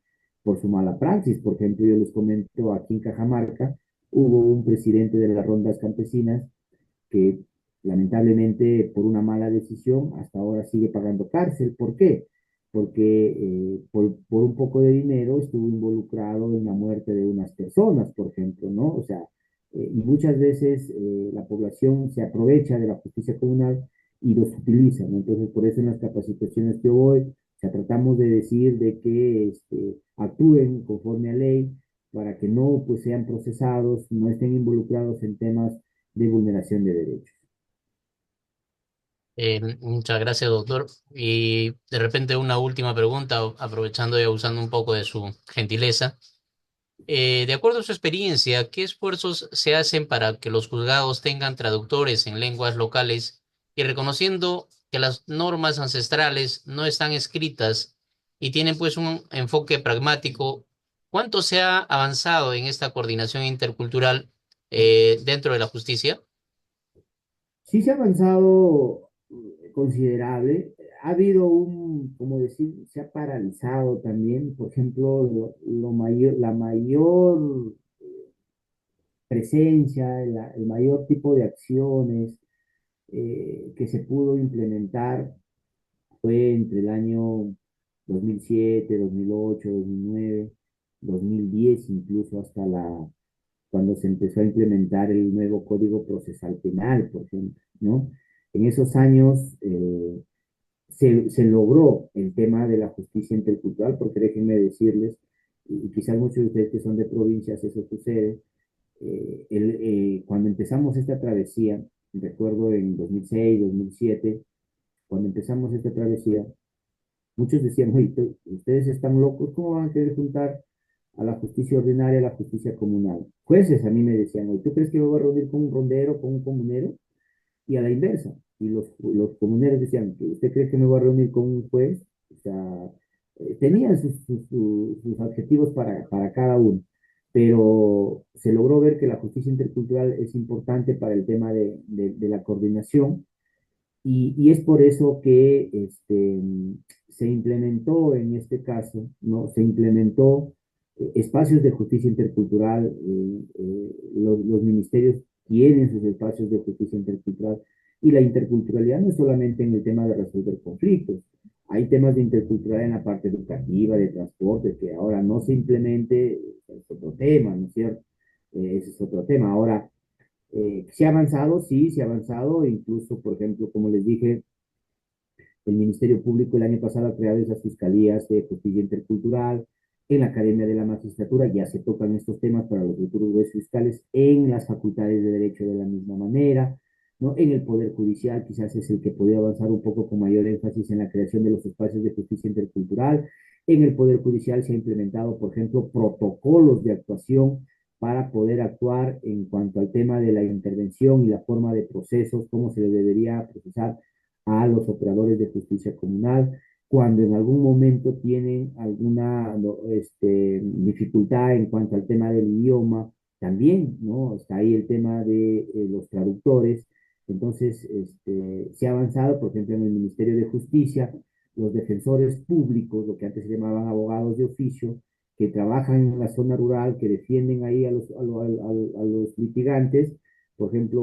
S4: mala praxis. Por ejemplo, yo les comento, aquí en Cajamarca hubo un presidente de las rondas campesinas que lamentablemente por una mala decisión hasta ahora sigue pagando cárcel. ¿Por qué? Porque por un poco de dinero estuvo involucrado en la muerte de unas personas, por ejemplo, ¿no? O sea, y muchas veces la población se aprovecha de la justicia comunal y los utiliza, ¿no? Entonces, por eso en las capacitaciones que voy, o sea, tratamos de decir de que actúen conforme a ley para que no pues sean procesados, no estén involucrados en temas de vulneración de derechos.
S1: Muchas gracias, doctor. Y de repente una última pregunta, aprovechando y abusando un poco de su gentileza. De acuerdo a su experiencia, ¿qué esfuerzos se hacen para que los juzgados tengan traductores en lenguas locales y reconociendo que las normas ancestrales no están escritas y tienen pues un enfoque pragmático? ¿Cuánto se ha avanzado en esta coordinación intercultural dentro de la justicia?
S4: Sí se ha avanzado considerable. Ha habido como decir, se ha paralizado también, por ejemplo, la mayor presencia, el mayor tipo de acciones que se pudo implementar fue entre el año 2007, 2008, 2009, 2010, incluso cuando se empezó a implementar el nuevo Código Procesal Penal, por ejemplo, ¿no? En esos años se logró el tema de la justicia intercultural, porque déjenme decirles, y quizás muchos de ustedes que son de provincias, eso sucede, cuando empezamos esta travesía, recuerdo en 2006, 2007, cuando empezamos esta travesía, muchos decían, oye, ustedes están locos, ¿cómo van a querer juntar a la justicia ordinaria a la justicia comunal? Jueces a mí me decían, oye, ¿tú crees que me voy a reunir con un rondero, con un comunero? Y a la inversa. Y los comuneros decían, ¿usted cree que me voy a reunir con un juez? O sea, tenían sus adjetivos para cada uno, pero se logró ver que la justicia intercultural es importante para el tema de la coordinación, y es por eso que se implementó en este caso, ¿no? Se implementó espacios de justicia intercultural. Los ministerios tienen sus espacios de justicia intercultural, Y la interculturalidad no es solamente en el tema de resolver conflictos. Hay temas de interculturalidad en la parte educativa, de transporte, que ahora no simplemente es otro tema, ¿no es cierto? Ese es otro tema. Ahora, ¿se ha avanzado? Sí, se ha avanzado. Incluso, por ejemplo, como les dije, el Ministerio Público el año pasado ha creado esas fiscalías de justicia intercultural. En la Academia de la Magistratura ya se tocan estos temas para los futuros jueces fiscales en las facultades de derecho de la misma manera, ¿no? En el Poder Judicial quizás es el que podría avanzar un poco con mayor énfasis en la creación de los espacios de justicia intercultural. En el Poder Judicial se ha implementado, por ejemplo, protocolos de actuación para poder actuar en cuanto al tema de la intervención y la forma de procesos, cómo se le debería procesar a los operadores de justicia comunal cuando en algún momento tienen alguna dificultad en cuanto al tema del idioma, también, ¿no? Está ahí el tema de los traductores. Entonces, se ha avanzado, por ejemplo, en el Ministerio de Justicia, los defensores públicos, lo que antes se llamaban abogados de oficio, que trabajan en la zona rural, que defienden ahí a los litigantes, por ejemplo,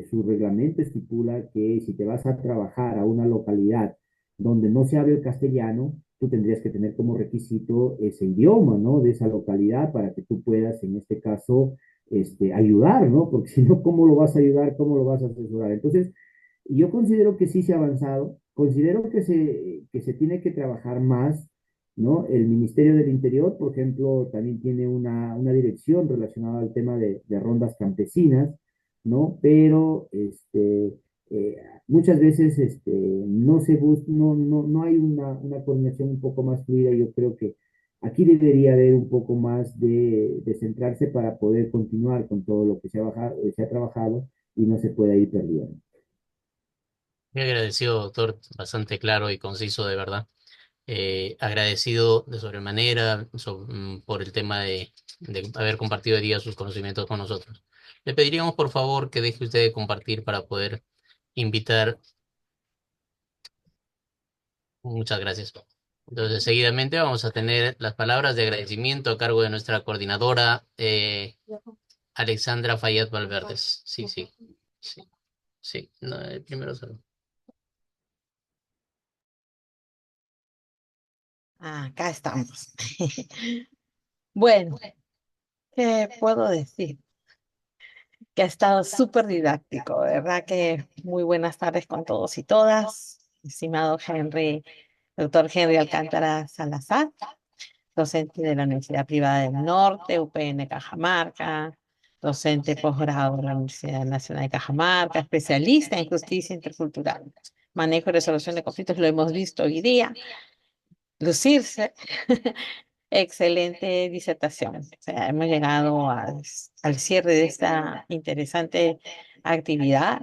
S4: su reglamento estipula que si te vas a trabajar a una localidad donde no se hable el castellano, tú tendrías que tener como requisito ese idioma, ¿no? De esa localidad para que tú puedas, en este caso, ayudar, ¿no? Porque si no, ¿cómo lo vas a ayudar? ¿Cómo lo vas a asesorar? Entonces, yo considero que sí se ha avanzado, considero que se tiene que trabajar más, ¿no? El Ministerio del Interior, por ejemplo, también tiene una dirección relacionada al tema de rondas campesinas, ¿no? Pero eh, muchas veces no se busca, no hay una coordinación un poco más fluida. Yo creo que aquí debería haber un poco más de centrarse para poder continuar con todo lo que se ha trabajado y no se pueda ir perdiendo.
S1: Muy agradecido, doctor, bastante claro y conciso, de verdad. Agradecido de sobremanera por el tema de haber compartido hoy día sus conocimientos con nosotros. Le pediríamos, por favor, que deje usted de compartir para poder invitar. Muchas gracias. Entonces, seguidamente vamos a tener las palabras de agradecimiento a cargo de nuestra coordinadora, Alexandra Fayad Valverdes. Sí, sí, sí, sí. No, primero saludo.
S5: Acá estamos. Bueno, ¿qué puedo decir? Que ha estado súper didáctico, de verdad que muy buenas tardes con todos y todas. Estimado doctor Henry Alcántara Salazar, docente de la Universidad Privada del Norte, UPN Cajamarca, docente posgrado de la Universidad Nacional de Cajamarca, especialista en justicia intercultural, manejo y resolución de conflictos, lo hemos visto hoy día, lucirse. Excelente disertación. O sea, hemos llegado al cierre de esta interesante actividad.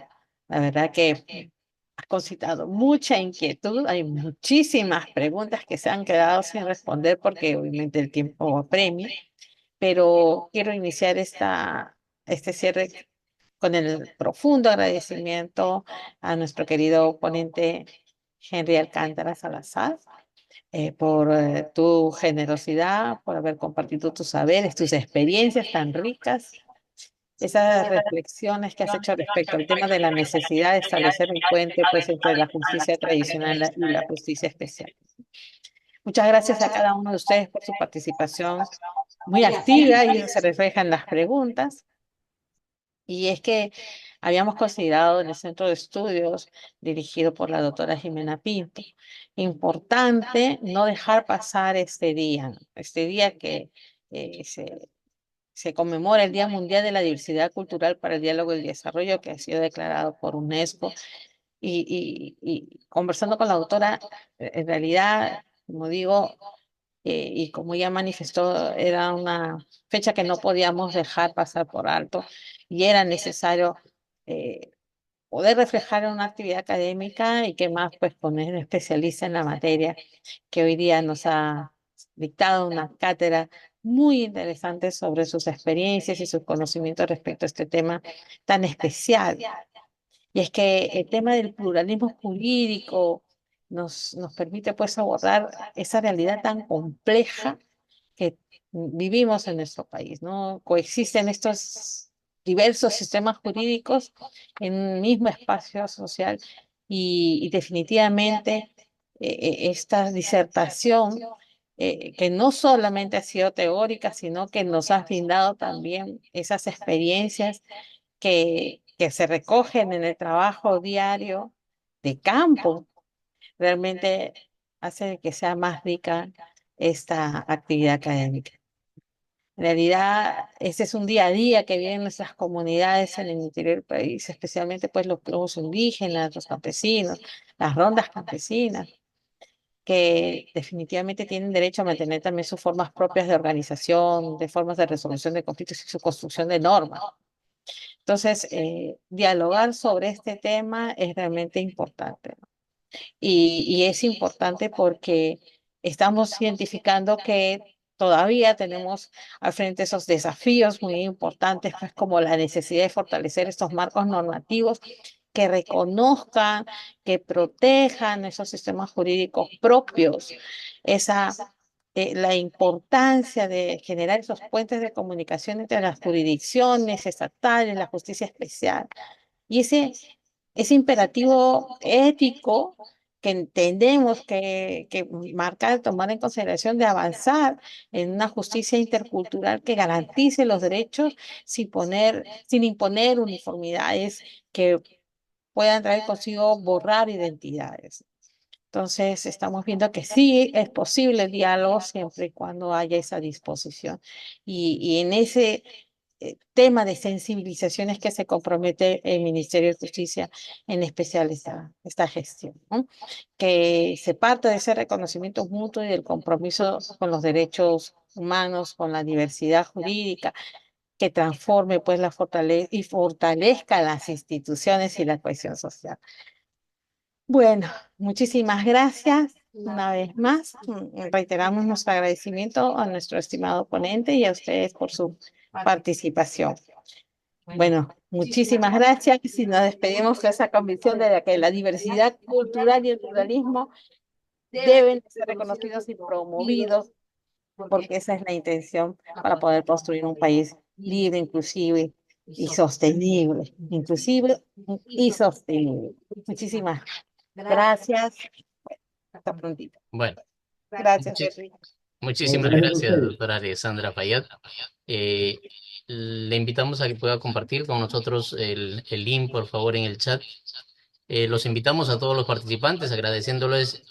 S5: La verdad que ha concitado mucha inquietud. Hay muchísimas preguntas que se han quedado sin responder porque obviamente el tiempo apremia. Pero quiero iniciar este cierre con el profundo agradecimiento a nuestro querido ponente Henry Alcántara Salazar por tu generosidad, por haber compartido tus saberes, tus experiencias tan ricas, esas reflexiones que has hecho respecto al tema de la necesidad de establecer un puente pues, entre la justicia tradicional y la justicia especial. Muchas gracias a cada uno de ustedes por su participación muy activa y eso se refleja en las preguntas. Y es que habíamos considerado en el centro de estudios dirigido por la doctora Jimena Pinto, importante no dejar pasar este día que se conmemora el Día Mundial de la Diversidad Cultural para el Diálogo y el Desarrollo, que ha sido declarado por UNESCO. Y conversando con la doctora, en realidad, como digo, y como ya manifestó, era una fecha que no podíamos dejar pasar por alto y era necesario eh, poder reflejar en una actividad académica y que más pues poner un especialista en la materia que hoy día nos ha dictado una cátedra muy interesante sobre sus experiencias y sus conocimientos respecto a este tema tan especial. Y es que el tema del pluralismo jurídico nos permite pues abordar esa realidad tan compleja que vivimos en nuestro país, ¿no? Coexisten estos diversos sistemas jurídicos en un mismo espacio social y definitivamente esta disertación que no solamente ha sido teórica, sino que nos ha brindado también esas experiencias que se recogen en el trabajo diario de campo, realmente hace que sea más rica esta actividad académica. En realidad, ese es un día a día que viven nuestras comunidades en el interior del país, especialmente pues los pueblos indígenas, los campesinos, las rondas campesinas, que definitivamente tienen derecho a mantener también sus formas propias de organización, de formas de resolución de conflictos y su construcción de normas. Entonces, dialogar sobre este tema es realmente importante, ¿no? Y es importante porque estamos identificando que todavía tenemos al frente esos desafíos muy importantes, pues como la necesidad de fortalecer estos marcos normativos que reconozcan, que protejan esos sistemas jurídicos propios, esa, la importancia de generar esos puentes de comunicación entre las jurisdicciones estatales, la justicia especial. Y ese imperativo ético que entendemos que marca tomar en consideración de avanzar en una justicia intercultural que garantice los derechos sin imponer uniformidades que puedan traer consigo borrar identidades. Entonces, estamos viendo que sí es posible el diálogo siempre y cuando haya esa disposición. Y en ese tema de sensibilizaciones que se compromete el Ministerio de Justicia, en especial esta gestión, ¿no? Que se parte de ese reconocimiento mutuo y del compromiso con los derechos humanos, con la diversidad jurídica, que transforme pues y fortalezca las instituciones y la cohesión social. Bueno, muchísimas gracias una vez más. Reiteramos nuestro agradecimiento a nuestro estimado ponente y a ustedes por su participación. Bueno, muchísimas gracias y nos despedimos de esa convicción de que la diversidad cultural y el pluralismo deben ser reconocidos y promovidos porque esa es la intención para poder construir un país libre, inclusive y sostenible. Inclusive y sostenible. Muchísimas gracias. Hasta prontito.
S1: Bueno,
S5: Gracias,
S1: muchi-
S5: Enrique.
S1: muchísimas
S4: Gracias a
S1: gracias,
S4: ustedes.
S1: doctora Alexandra Payat. Eh, Le invitamos a que pueda compartir con nosotros el link, por favor, en el chat. Los invitamos a todos los participantes, agradeciéndoles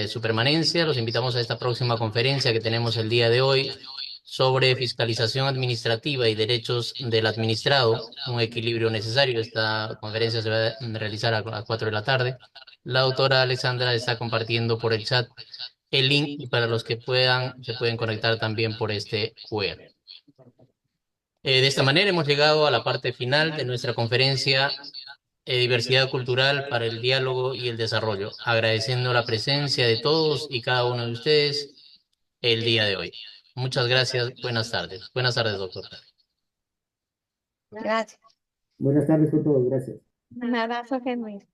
S1: su permanencia. Los invitamos a esta próxima conferencia que tenemos el día de hoy sobre fiscalización administrativa y derechos del administrado, un equilibrio necesario. Esta conferencia se va a realizar a las 4 de la tarde. La doctora Alexandra está compartiendo por el chat el link y para los que puedan, se pueden conectar también por este QR. De esta manera hemos llegado a la parte final de nuestra conferencia Diversidad Cultural para el Diálogo y el Desarrollo, agradeciendo la presencia de todos y cada uno de ustedes el día de hoy. Muchas gracias, buenas tardes. Buenas tardes, doctor.
S5: Gracias.
S4: Buenas tardes con todos, gracias.
S5: Un abrazo genuino.